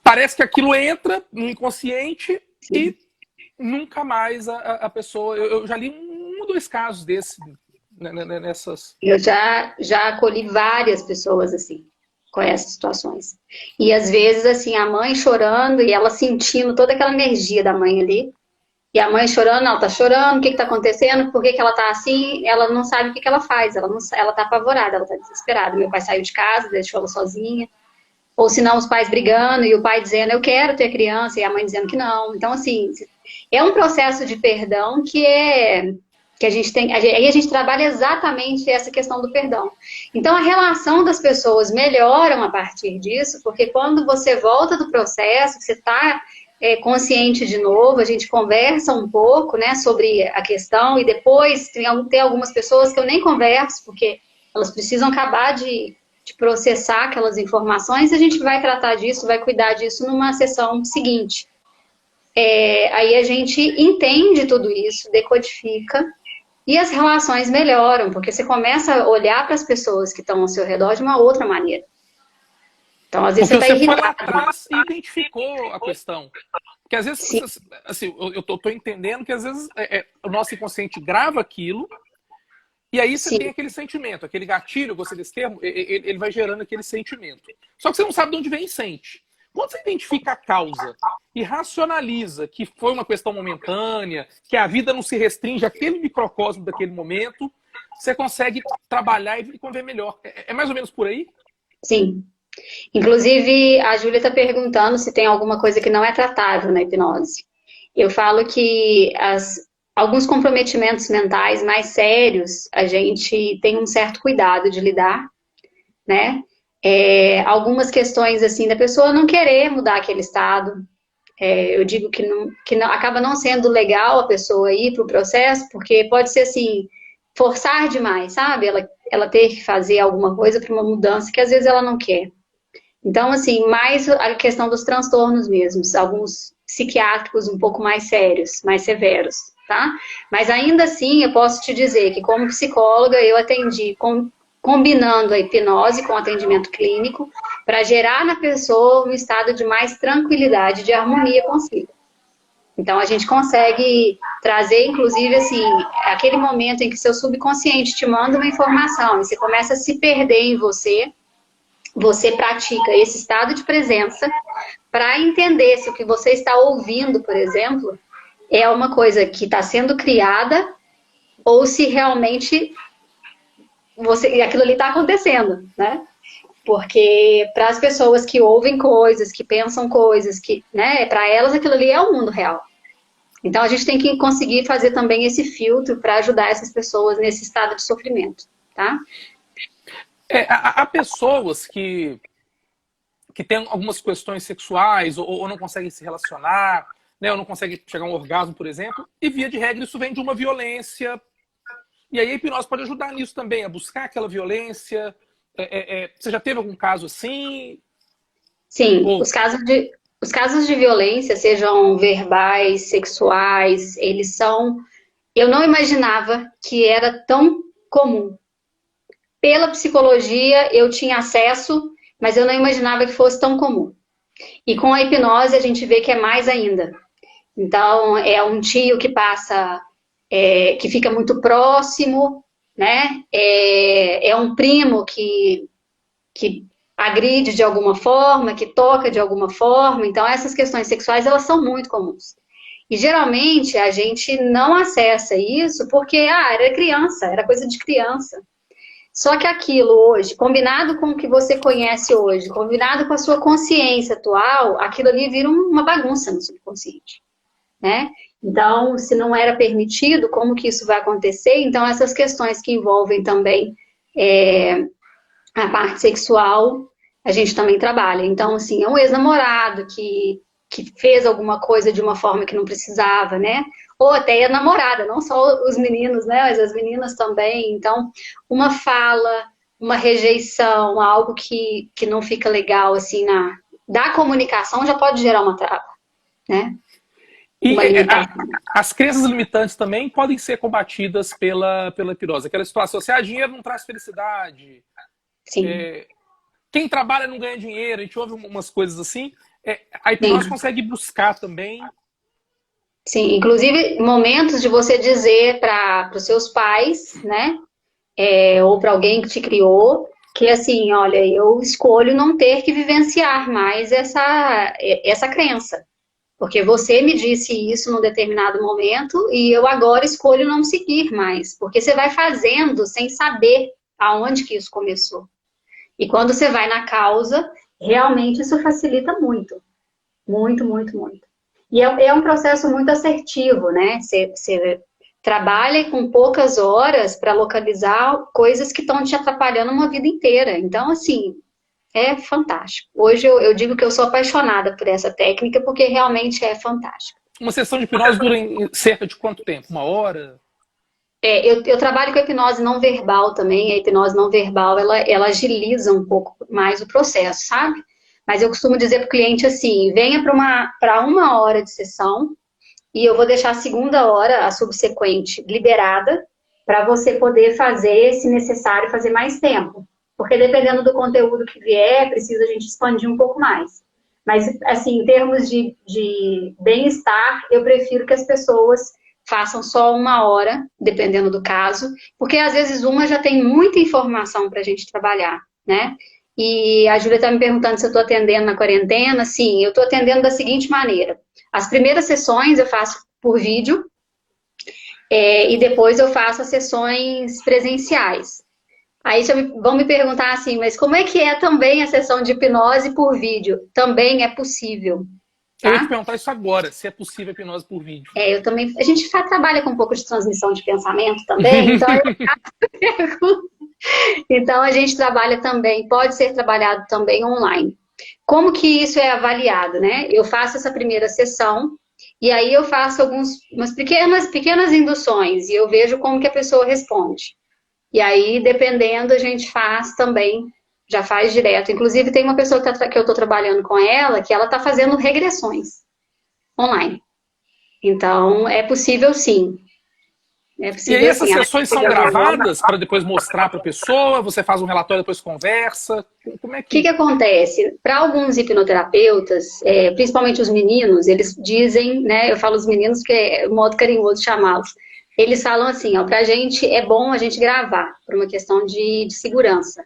parece que aquilo entra no inconsciente e nunca mais a pessoa... Eu já li um ou dois casos desses nessas... Eu já acolhi várias pessoas assim, com essas situações. E às vezes, assim, a mãe chorando e ela sentindo toda aquela energia da mãe ali. E a mãe chorando, ela tá chorando, o que tá acontecendo? Por que ela tá assim? Ela não sabe o que ela faz, ela tá apavorada, ela tá desesperada. Meu pai saiu de casa, deixou ela sozinha. Ou se não, os pais brigando e o pai dizendo, eu quero ter criança, e a mãe dizendo que não. Então, assim, é um processo de perdão que a gente tem, aí a gente trabalha exatamente essa questão do perdão. Então, a relação das pessoas melhoram a partir disso, porque quando você volta do processo, você está consciente de novo, a gente conversa um pouco, né, sobre a questão, e depois tem algumas pessoas que eu nem converso, porque elas precisam acabar de processar aquelas informações, a gente vai tratar disso, vai cuidar disso numa sessão seguinte. Aí a gente entende tudo isso, decodifica, e as relações melhoram, porque você começa a olhar para as pessoas que estão ao seu redor de uma outra maneira. Então, às vezes porque você está foi lá irritado. atrás e identificou a questão. Porque às vezes, assim, eu tô entendendo que às vezes o nosso inconsciente grava aquilo, e aí você tem aquele sentimento, aquele gatilho, eu gostei desse termo, ele vai gerando aquele sentimento. Só que você não sabe de onde vem e sente. Quando você identifica a causa e racionaliza que foi uma questão momentânea, que a vida não se restringe àquele microcosmo daquele momento, você consegue trabalhar e conviver melhor. É mais ou menos por aí? Sim. Inclusive, a Júlia está perguntando se tem alguma coisa que não é tratável na hipnose. Eu falo que alguns comprometimentos mentais mais sérios, a gente tem um certo cuidado de lidar, né? Algumas questões, assim, da pessoa não querer mudar aquele estado. Eu digo que acaba não sendo legal a pessoa ir para o processo, porque pode ser, assim, forçar demais, sabe? Ela ter que fazer alguma coisa para uma mudança que às vezes ela não quer. Então, assim, mais a questão dos transtornos mesmos, alguns psiquiátricos um pouco mais sérios, mais severos, tá? Mas ainda assim, eu posso te dizer que como psicóloga, eu atendi combinando a hipnose com o atendimento clínico para gerar na pessoa um estado de mais tranquilidade, de harmonia consigo. Então, a gente consegue trazer, inclusive, assim, aquele momento em que seu subconsciente te manda uma informação e você começa a se perder em você pratica esse estado de presença para entender se o que você está ouvindo, por exemplo, é uma coisa que está sendo criada ou se realmente aquilo ali está acontecendo, né? Porque para as pessoas que ouvem coisas, que pensam coisas, que, né, para elas aquilo ali é o mundo real. Então a gente tem que conseguir fazer também esse filtro para ajudar essas pessoas nesse estado de sofrimento, tá? Há pessoas que têm algumas questões sexuais ou não conseguem se relacionar, né, ou não conseguem chegar a um orgasmo, por exemplo, e via de regra isso vem de uma violência. E aí a hipnose pode ajudar nisso também, a buscar aquela violência. Você já teve algum caso assim? Sim, Ou... os casos de violência, sejam verbais, sexuais, eles são. Eu não imaginava que era tão comum. Pela psicologia eu tinha acesso, mas eu não imaginava que fosse tão comum. E com a hipnose a gente vê que é mais ainda. Então, é um tio que passa, que fica muito próximo, né? É um primo que agride de alguma forma, que toca de alguma forma. Então, essas questões sexuais, elas são muito comuns. E geralmente a gente não acessa isso porque, era criança, era coisa de criança. Só que aquilo hoje, combinado com o que você conhece hoje, combinado com a sua consciência atual, aquilo ali vira uma bagunça no subconsciente, né? Então, se não era permitido, como que isso vai acontecer? Então, essas questões que envolvem também a parte sexual, a gente também trabalha. Então, assim, é um ex-namorado que fez alguma coisa de uma forma que não precisava, né? Ou até a namorada, não só os meninos, né? Mas as meninas também. Então, uma fala, uma rejeição, algo que não fica legal, assim, da comunicação já pode gerar uma trava, né? E as crenças limitantes também podem ser combatidas pela hipnose. Aquela situação assim, dinheiro não traz felicidade. Sim. Quem trabalha não ganha dinheiro. A gente ouve umas coisas assim. A hipnose Sim. consegue buscar também. Sim, inclusive momentos de você dizer para os seus pais, né? Ou para alguém que te criou, que assim, olha, eu escolho não ter que vivenciar mais essa crença. Porque você me disse isso num determinado momento e eu agora escolho não seguir mais. Porque você vai fazendo sem saber aonde que isso começou. E quando você vai na causa, realmente isso facilita muito. Muito, muito, muito. E é um processo muito assertivo, né? Você trabalha com poucas horas para localizar coisas que estão te atrapalhando uma vida inteira. Então, assim, é fantástico. Hoje eu digo que eu sou apaixonada por essa técnica porque realmente é fantástica. Uma sessão de hipnose dura em cerca de quanto tempo? 1 hora? Eu trabalho com a hipnose não verbal também. A hipnose não verbal, ela agiliza um pouco mais o processo, sabe? Mas eu costumo dizer para o cliente assim, venha para 1 hora de sessão e eu vou deixar a segunda hora, a subsequente, liberada para você poder fazer, se necessário, fazer mais tempo. Porque dependendo do conteúdo que vier, precisa a gente expandir um pouco mais. Mas, assim, em termos de bem-estar, eu prefiro que as pessoas façam só 1 hora, dependendo do caso, porque às vezes uma já tem muita informação para a gente trabalhar, né? E a Júlia está me perguntando se eu estou atendendo na quarentena. Sim, eu estou atendendo da seguinte maneira. As primeiras sessões eu faço por vídeo e depois eu faço as sessões presenciais. Aí vão me perguntar assim, mas como é que é também a sessão de hipnose por vídeo? Também é possível. Tá? Eu ia te perguntar isso agora, se é possível a hipnose por vídeo. Eu também. A gente trabalha com um pouco de transmissão de pensamento também, então então a gente trabalha também, pode ser trabalhado também online. Como que isso é avaliado, né? Eu faço essa primeira sessão e aí eu faço umas pequenas induções e eu vejo como que a pessoa responde. E aí, dependendo, a gente faz também, já faz direto. Inclusive, tem uma pessoa que eu estou trabalhando com ela, que ela está fazendo regressões online. Então, é possível sim. É possível, e aí essas sim. sessões são gravadas para depois mostrar para a pessoa? Você faz um relatório e depois conversa? Como é que... O que acontece? Para alguns hipnoterapeutas, principalmente os meninos, eles dizem, né? Eu falo os meninos porque é um modo carinhoso de chamá-los. Eles falam assim, ó, pra gente é bom a gente gravar, por uma questão de segurança.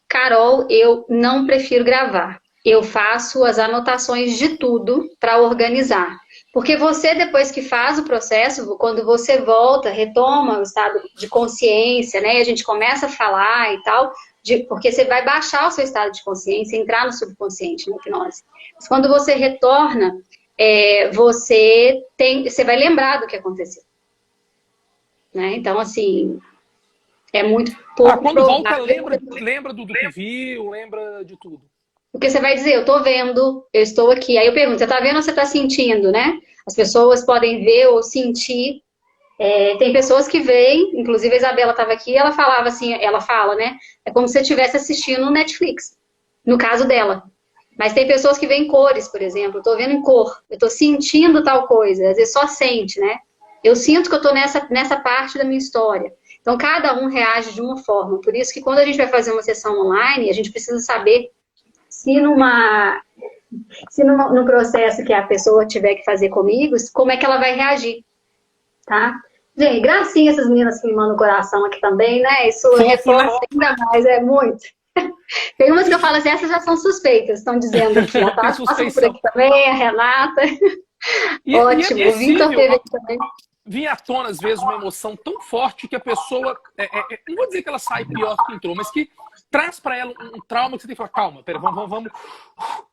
Carol, eu não prefiro gravar. Eu faço as anotações de tudo para organizar. Porque você, depois que faz o processo, quando você volta, retoma o estado de consciência, né? E a gente começa a falar e tal, porque você vai baixar o seu estado de consciência, entrar no subconsciente, na hipnose. Mas quando você retorna, você vai lembrar do que aconteceu. Né? Então, assim, é muito pouco quando volta, provável. lembra do que viu, lembra de tudo. Porque você vai dizer, eu tô vendo, eu estou aqui. Aí eu pergunto, você tá vendo ou você tá sentindo, né? As pessoas podem ver ou sentir. Tem pessoas que veem, inclusive a Isabela estava aqui, ela falava assim, ela fala, né? É como se você estivesse assistindo no Netflix, no caso dela. Mas tem pessoas que veem cores, por exemplo. Eu tô vendo em cor, eu tô sentindo tal coisa. Às vezes só sente, né? Eu sinto que eu tô nessa parte da minha história. Então, cada um reage de uma forma. Por isso que quando a gente vai fazer uma sessão online, a gente precisa saber se no processo que a pessoa tiver que fazer comigo, como é que ela vai reagir, tá? Gente, gracinha essas meninas que me mandam o coração aqui também, né? Isso reforça ainda mais, é muito. Tem umas que eu falo assim, essas já são suspeitas, estão dizendo aqui. A Tati passa por aqui também, a Renata. Ótimo, o Vitor teve aqui também. Vinha à tona, às vezes, uma emoção tão forte que a pessoa, não vou dizer que ela sai pior do que entrou, mas que traz para ela um trauma que você tem que falar, calma, pera,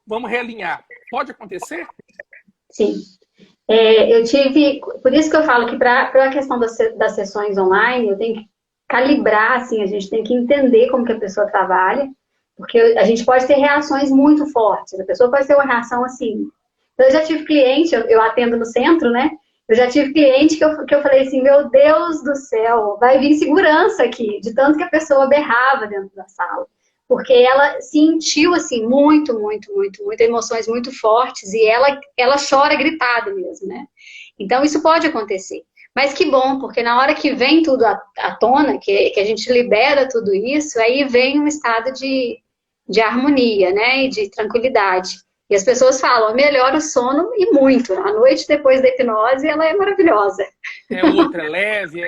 vamos realinhar. Pode acontecer? Sim. Eu tive, por isso que eu falo que para a questão das sessões online, eu tenho que calibrar, assim, a gente tem que entender como que a pessoa trabalha, porque a gente pode ter reações muito fortes, a pessoa pode ter uma reação assim. Eu já tive cliente, eu atendo no centro, né? Eu já tive cliente que eu falei assim, meu Deus do céu, vai vir segurança aqui, de tanto que a pessoa berrava dentro da sala. Porque ela sentiu, assim, muito emoções muito fortes e ela chora gritado mesmo, né? Então, isso pode acontecer. Mas que bom, porque na hora que vem tudo à tona, que a gente libera tudo isso, aí vem um estado de harmonia, né? E de tranquilidade. E as pessoas falam, melhora o sono e muito. A noite depois da hipnose, ela é maravilhosa. Outra, é leve,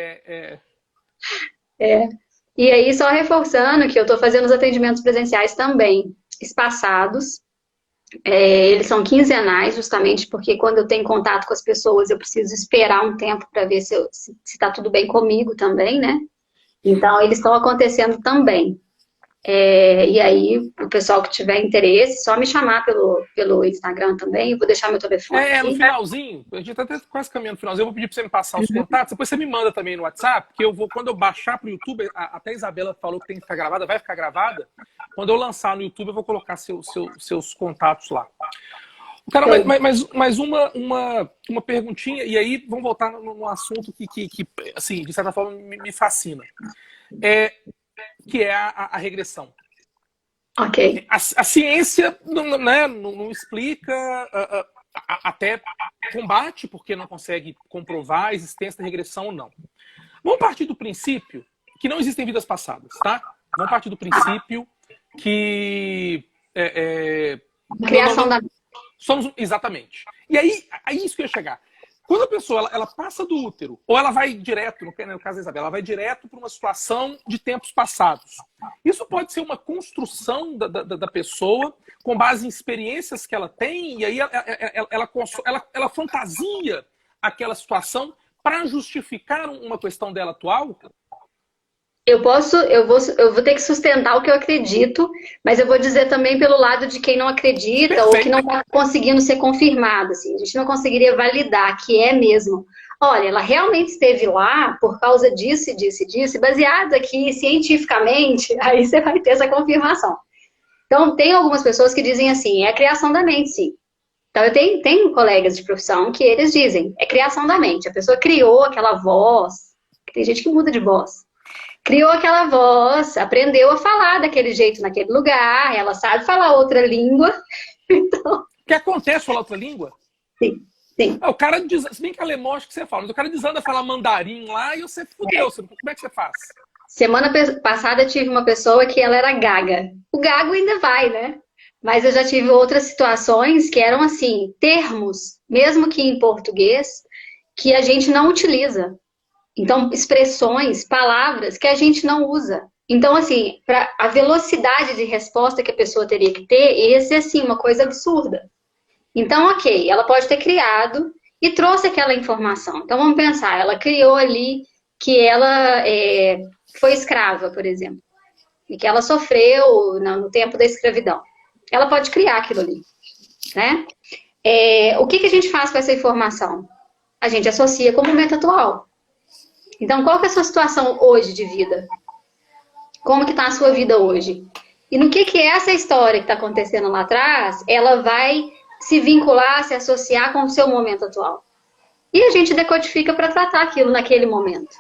E aí, só reforçando que eu estou fazendo os atendimentos presenciais também, espaçados. Eles são quinzenais, justamente porque quando eu tenho contato com as pessoas, eu preciso esperar um tempo para ver se está tudo bem comigo também, né? Então, eles estão acontecendo também. E aí, o pessoal que tiver interesse, só me chamar pelo Instagram também, eu vou deixar meu telefone aqui. No finalzinho, a gente tá até quase caminhando no finalzinho, eu vou pedir para você me passar os contatos, depois você me manda também no WhatsApp, que quando eu baixar pro YouTube, até a Isabela falou que tem que ficar gravada, vai ficar gravada, quando eu lançar no YouTube, eu vou colocar seus contatos lá. Cara, mas uma perguntinha, e aí vamos voltar num assunto que assim, de certa forma, me fascina. Que é a regressão. Ok. A ciência não explica, até combate, porque não consegue comprovar a existência da regressão ou não. Vamos partir do princípio que não existem vidas passadas, tá? Vamos partir do princípio que... Criação da... Exatamente. E aí isso que eu ia chegar. Quando a pessoa ela passa do útero, ou ela vai direto, no caso da Isabela, ela vai direto para uma situação de tempos passados. Isso pode ser uma construção da pessoa com base em experiências que ela tem, e aí ela fantasia aquela situação para justificar uma questão dela atual? Eu vou ter que sustentar o que eu acredito, mas eu vou dizer também pelo lado de quem não acredita. Perfeito. Ou que não está conseguindo ser confirmado. Assim. A gente não conseguiria validar que é mesmo. Olha, ela realmente esteve lá por causa disso e disso e disso, e baseado aqui cientificamente, aí você vai ter essa confirmação. Então, tem algumas pessoas que dizem assim, é a criação da mente, sim. Então, eu tenho colegas de profissão que eles dizem, é criação da mente. A pessoa criou aquela voz, tem gente que muda de voz. Criou aquela voz, aprendeu a falar daquele jeito naquele lugar, ela sabe falar outra língua. Então... Que acontece falar outra língua? Sim, sim. O cara diz, se bem que alemão acho que você fala, mas o cara desanda a falar mandarim lá e você fudeu. Como é que você faz? Semana passada tive uma pessoa que ela era gaga. O gago ainda vai, né? Mas eu já tive outras situações que eram assim, termos, mesmo que em português, que a gente não utiliza. Então, expressões, palavras que a gente não usa. Então, assim, a velocidade de resposta que a pessoa teria que ter, ia ser, assim, uma coisa absurda. Então, ok, ela pode ter criado e trouxe aquela informação. Então vamos pensar, ela criou ali que ela foi escrava, por exemplo, e que ela sofreu no tempo da escravidão. Ela pode criar aquilo ali, né? O que a gente faz com essa informação? A gente associa com o momento atual. Então, qual que é a sua situação hoje de vida? Como que está a sua vida hoje? E no que essa história que está acontecendo lá atrás, ela vai se vincular, se associar com o seu momento atual. E a gente decodifica para tratar aquilo naquele momento.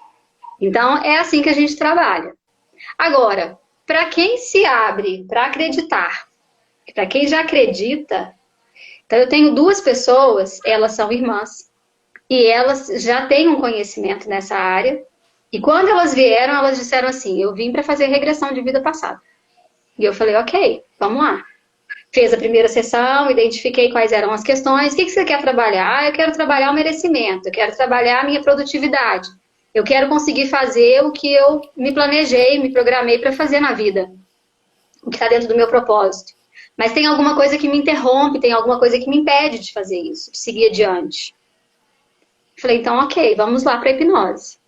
Então, é assim que a gente trabalha. Agora, para quem se abre para acreditar, para quem já acredita, então eu tenho 2 pessoas, elas são irmãs, e elas já têm um conhecimento nessa área, e quando elas vieram, elas disseram assim, eu vim para fazer regressão de vida passada. E eu falei, ok, vamos lá. Fez a primeira sessão, identifiquei quais eram as questões. O que você quer trabalhar? Ah, eu quero trabalhar o merecimento, eu quero trabalhar a minha produtividade. Eu quero conseguir fazer o que eu me planejei, me programei para fazer na vida. O que está dentro do meu propósito. Mas tem alguma coisa que me interrompe, tem alguma coisa que me impede de fazer isso, de seguir adiante. Falei, então ok, vamos lá para a hipnose.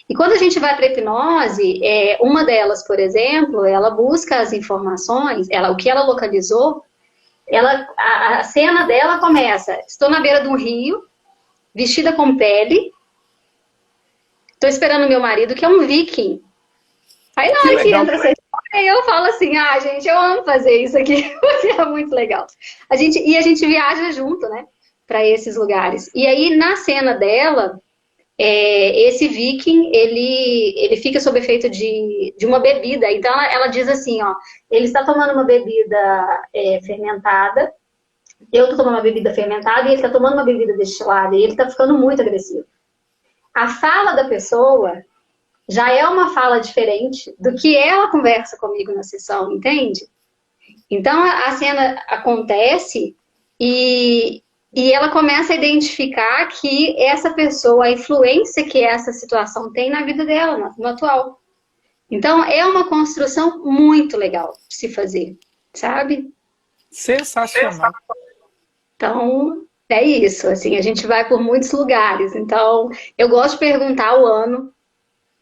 E quando a gente vai para a hipnose, uma delas, por exemplo, ela busca as informações, o que ela localizou, a cena dela começa, estou na beira de um rio, vestida com pele, estou esperando meu marido, que é um viking. Aí na hora que entra essa história, eu falo assim, gente, eu amo fazer isso aqui, porque é muito legal. A gente viaja junto, né, para esses lugares. E aí, na cena dela, esse viking, ele fica sob efeito de uma bebida. Então, ela diz assim, ó, ele está tomando uma bebida fermentada, eu estou tomando uma bebida fermentada e ele está tomando uma bebida destilada e ele está ficando muito agressivo. A fala da pessoa já é uma fala diferente do que ela conversa comigo na sessão, entende? Então, a cena acontece e ela começa a identificar que essa pessoa, a influência que essa situação tem na vida dela, no atual. Então, é uma construção muito legal de se fazer, sabe? Sensacional. Então, é isso, assim, a gente vai por muitos lugares. Então, eu gosto de perguntar o ano.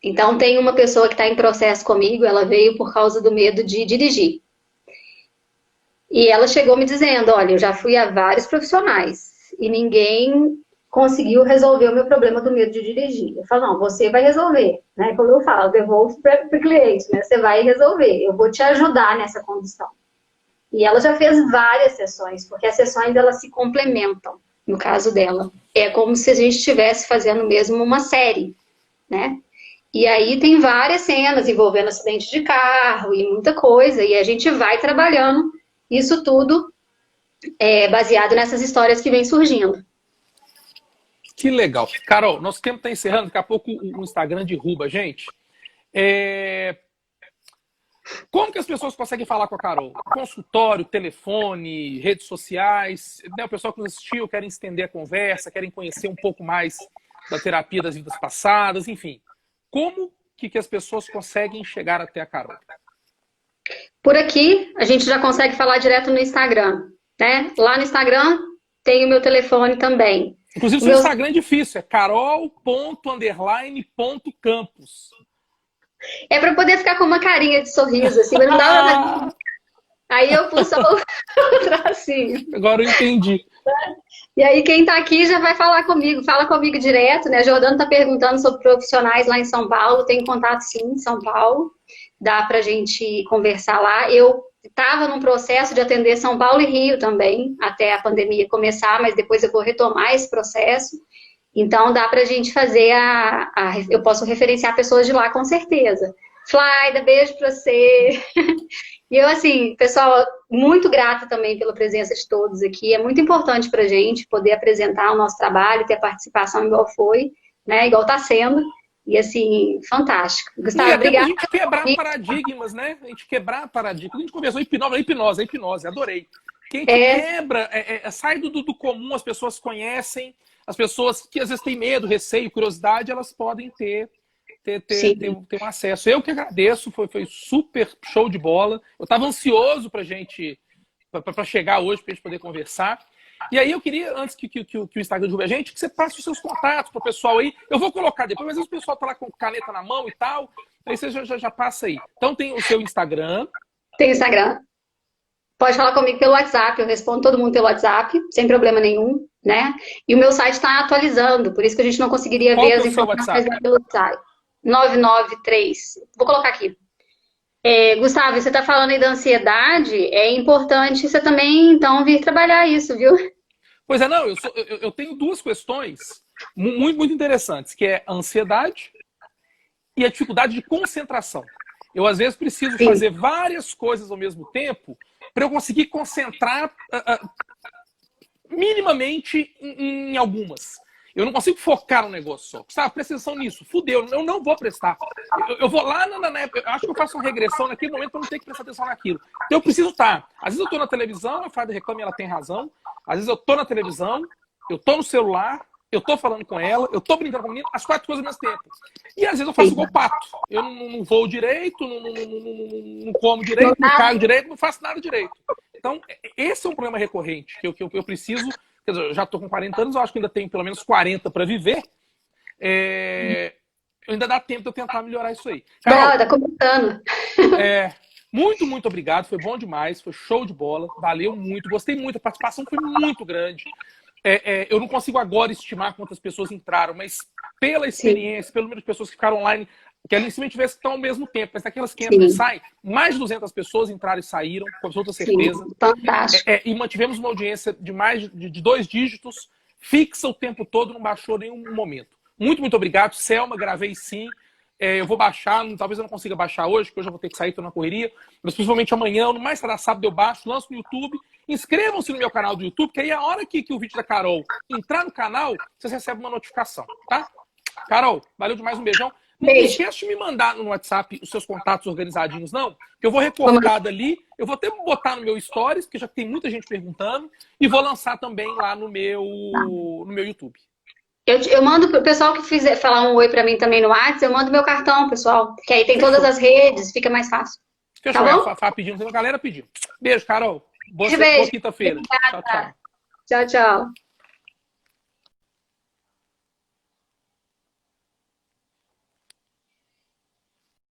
Então, tem uma pessoa que está em processo comigo, ela veio por causa do medo de dirigir. E ela chegou me dizendo, olha, eu já fui a vários profissionais e ninguém conseguiu resolver o meu problema do medo de dirigir. Eu falo, não, você vai resolver, né? Como eu falo, eu devolvo para o cliente, né? Você vai resolver, eu vou te ajudar nessa condição. E ela já fez várias sessões, porque as sessões elas se complementam, no caso dela. É como se a gente estivesse fazendo mesmo uma série, né? E aí tem várias cenas envolvendo acidente de carro e muita coisa, e a gente vai trabalhando isso tudo baseado nessas histórias que vem surgindo. Que legal. Carol, nosso tempo está encerrando, daqui a pouco o Instagram derruba a gente. Como que as pessoas conseguem falar com a Carol? Consultório, telefone, redes sociais, né? O pessoal que nos assistiu querem estender a conversa, querem conhecer um pouco mais da terapia das vidas passadas, enfim. Como que as pessoas conseguem chegar até a Carol? Por aqui, a gente já consegue falar direto no Instagram, né? Lá no Instagram tem o meu telefone também. Inclusive, o seu Instagram é difícil, é carol._.campos. É para poder ficar com uma carinha de sorriso, assim, mas não dá mais. Aí eu pus só o tracinho. Agora eu entendi. E aí quem tá aqui já vai falar comigo, fala comigo direto, né? A Jordana tá perguntando sobre profissionais lá em São Paulo, tem contato sim em São Paulo, dá pra gente conversar lá. Eu estava num processo de atender São Paulo e Rio também, até a pandemia começar, mas depois eu vou retomar esse processo. Então dá pra gente fazer eu posso referenciar pessoas de lá com certeza. Flaida, beijo pra você. E eu, assim, pessoal, muito grata também pela presença de todos aqui. É muito importante pra gente poder apresentar o nosso trabalho, ter a participação igual foi, né? Igual tá sendo. E, assim, fantástico. Gustavo, obrigada. A gente quebrar paradigmas, né? A gente quebrar paradigmas. A gente conversou hipnose, adorei. Que a gente quebra, sai do comum, as pessoas conhecem, as pessoas que às vezes têm medo, receio, curiosidade, elas podem ter um acesso. Eu que agradeço, foi super show de bola. Eu estava ansioso para chegar hoje, para a gente poder conversar. E aí eu queria, antes que o Instagram derrube a gente, que você passe os seus contatos pro pessoal aí. Eu vou colocar depois, mas às vezes o pessoal tá lá com caneta na mão e tal. Aí você já passa aí. Então tem o seu Instagram. Tem Instagram. Pode falar comigo pelo WhatsApp, eu respondo todo mundo pelo WhatsApp, sem problema nenhum, né? E o meu site está atualizando, por isso que a gente não conseguiria Qual ver que é as o seu informações WhatsApp? pelo site. 993. Vou colocar aqui. Gustavo, você está falando aí da ansiedade, é importante você também, então, vir trabalhar isso, viu? Pois é, não, eu tenho duas questões muito interessantes, que é a ansiedade e a dificuldade de concentração. Eu, às vezes, preciso fazer várias coisas ao mesmo tempo para eu conseguir concentrar minimamente em algumas. Eu não consigo focar no negócio só. Sabe, presta atenção nisso. Fudeu, eu não vou prestar. Eu vou lá na época, eu acho que eu faço uma regressão naquele momento para não ter que prestar atenção naquilo. Então eu preciso estar. Às vezes eu estou na televisão, a Frada reclama e ela tem razão. Às vezes eu estou na televisão, eu estou no celular, eu estou falando com ela, eu estou brincando com a menina, as quatro coisas ao mesmo tempo. E às vezes eu faço igual pato. Eu não voo direito, não como direito, não caio direito, não faço nada direito. Então, esse é um problema recorrente que eu preciso. Quer dizer, eu já estou com 40 anos, eu acho que ainda tenho pelo menos 40 para viver. Ainda dá tempo de eu tentar melhorar isso aí. Carol, Tá começando. muito obrigado. Foi bom demais, foi show de bola. Valeu muito, gostei muito. A participação foi muito grande. Eu não consigo agora estimar quantas pessoas entraram, mas pela experiência, pelo número de pessoas que ficaram online, que ali se tivesse que estão ao mesmo tempo, mas daquelas que entram e saem, mais de 200 pessoas entraram e saíram, com absoluta certeza. Sim, fantástico. E mantivemos uma audiência de mais de 2 dígitos, fixa o tempo todo, não baixou em nenhum momento. Muito obrigado. Selma, gravei sim. Eu vou baixar, talvez eu não consiga baixar hoje, porque hoje eu vou ter que sair, estou na correria, mas principalmente amanhã, no mais tarde sábado eu baixo, lanço no YouTube. Inscrevam-se no meu canal do YouTube, que aí a hora que o vídeo da Carol entrar no canal, vocês recebem uma notificação, tá? Carol, valeu demais, um beijão. Não esquece de me mandar no WhatsApp os seus contatos organizadinhos, não. Que eu vou recortar dali, eu vou até botar no meu Stories, porque já tem muita gente perguntando, e vou lançar também lá no meu YouTube. Eu mando pro pessoal que fizer falar um oi pra mim também no WhatsApp, eu mando meu cartão, pessoal. Que aí tem todas as redes, fica mais fácil. Fechou, tá bom? pedindo, a galera pediu. Beijo, Carol. Boa Beijo. quinta-feira. Tchau. Tchau.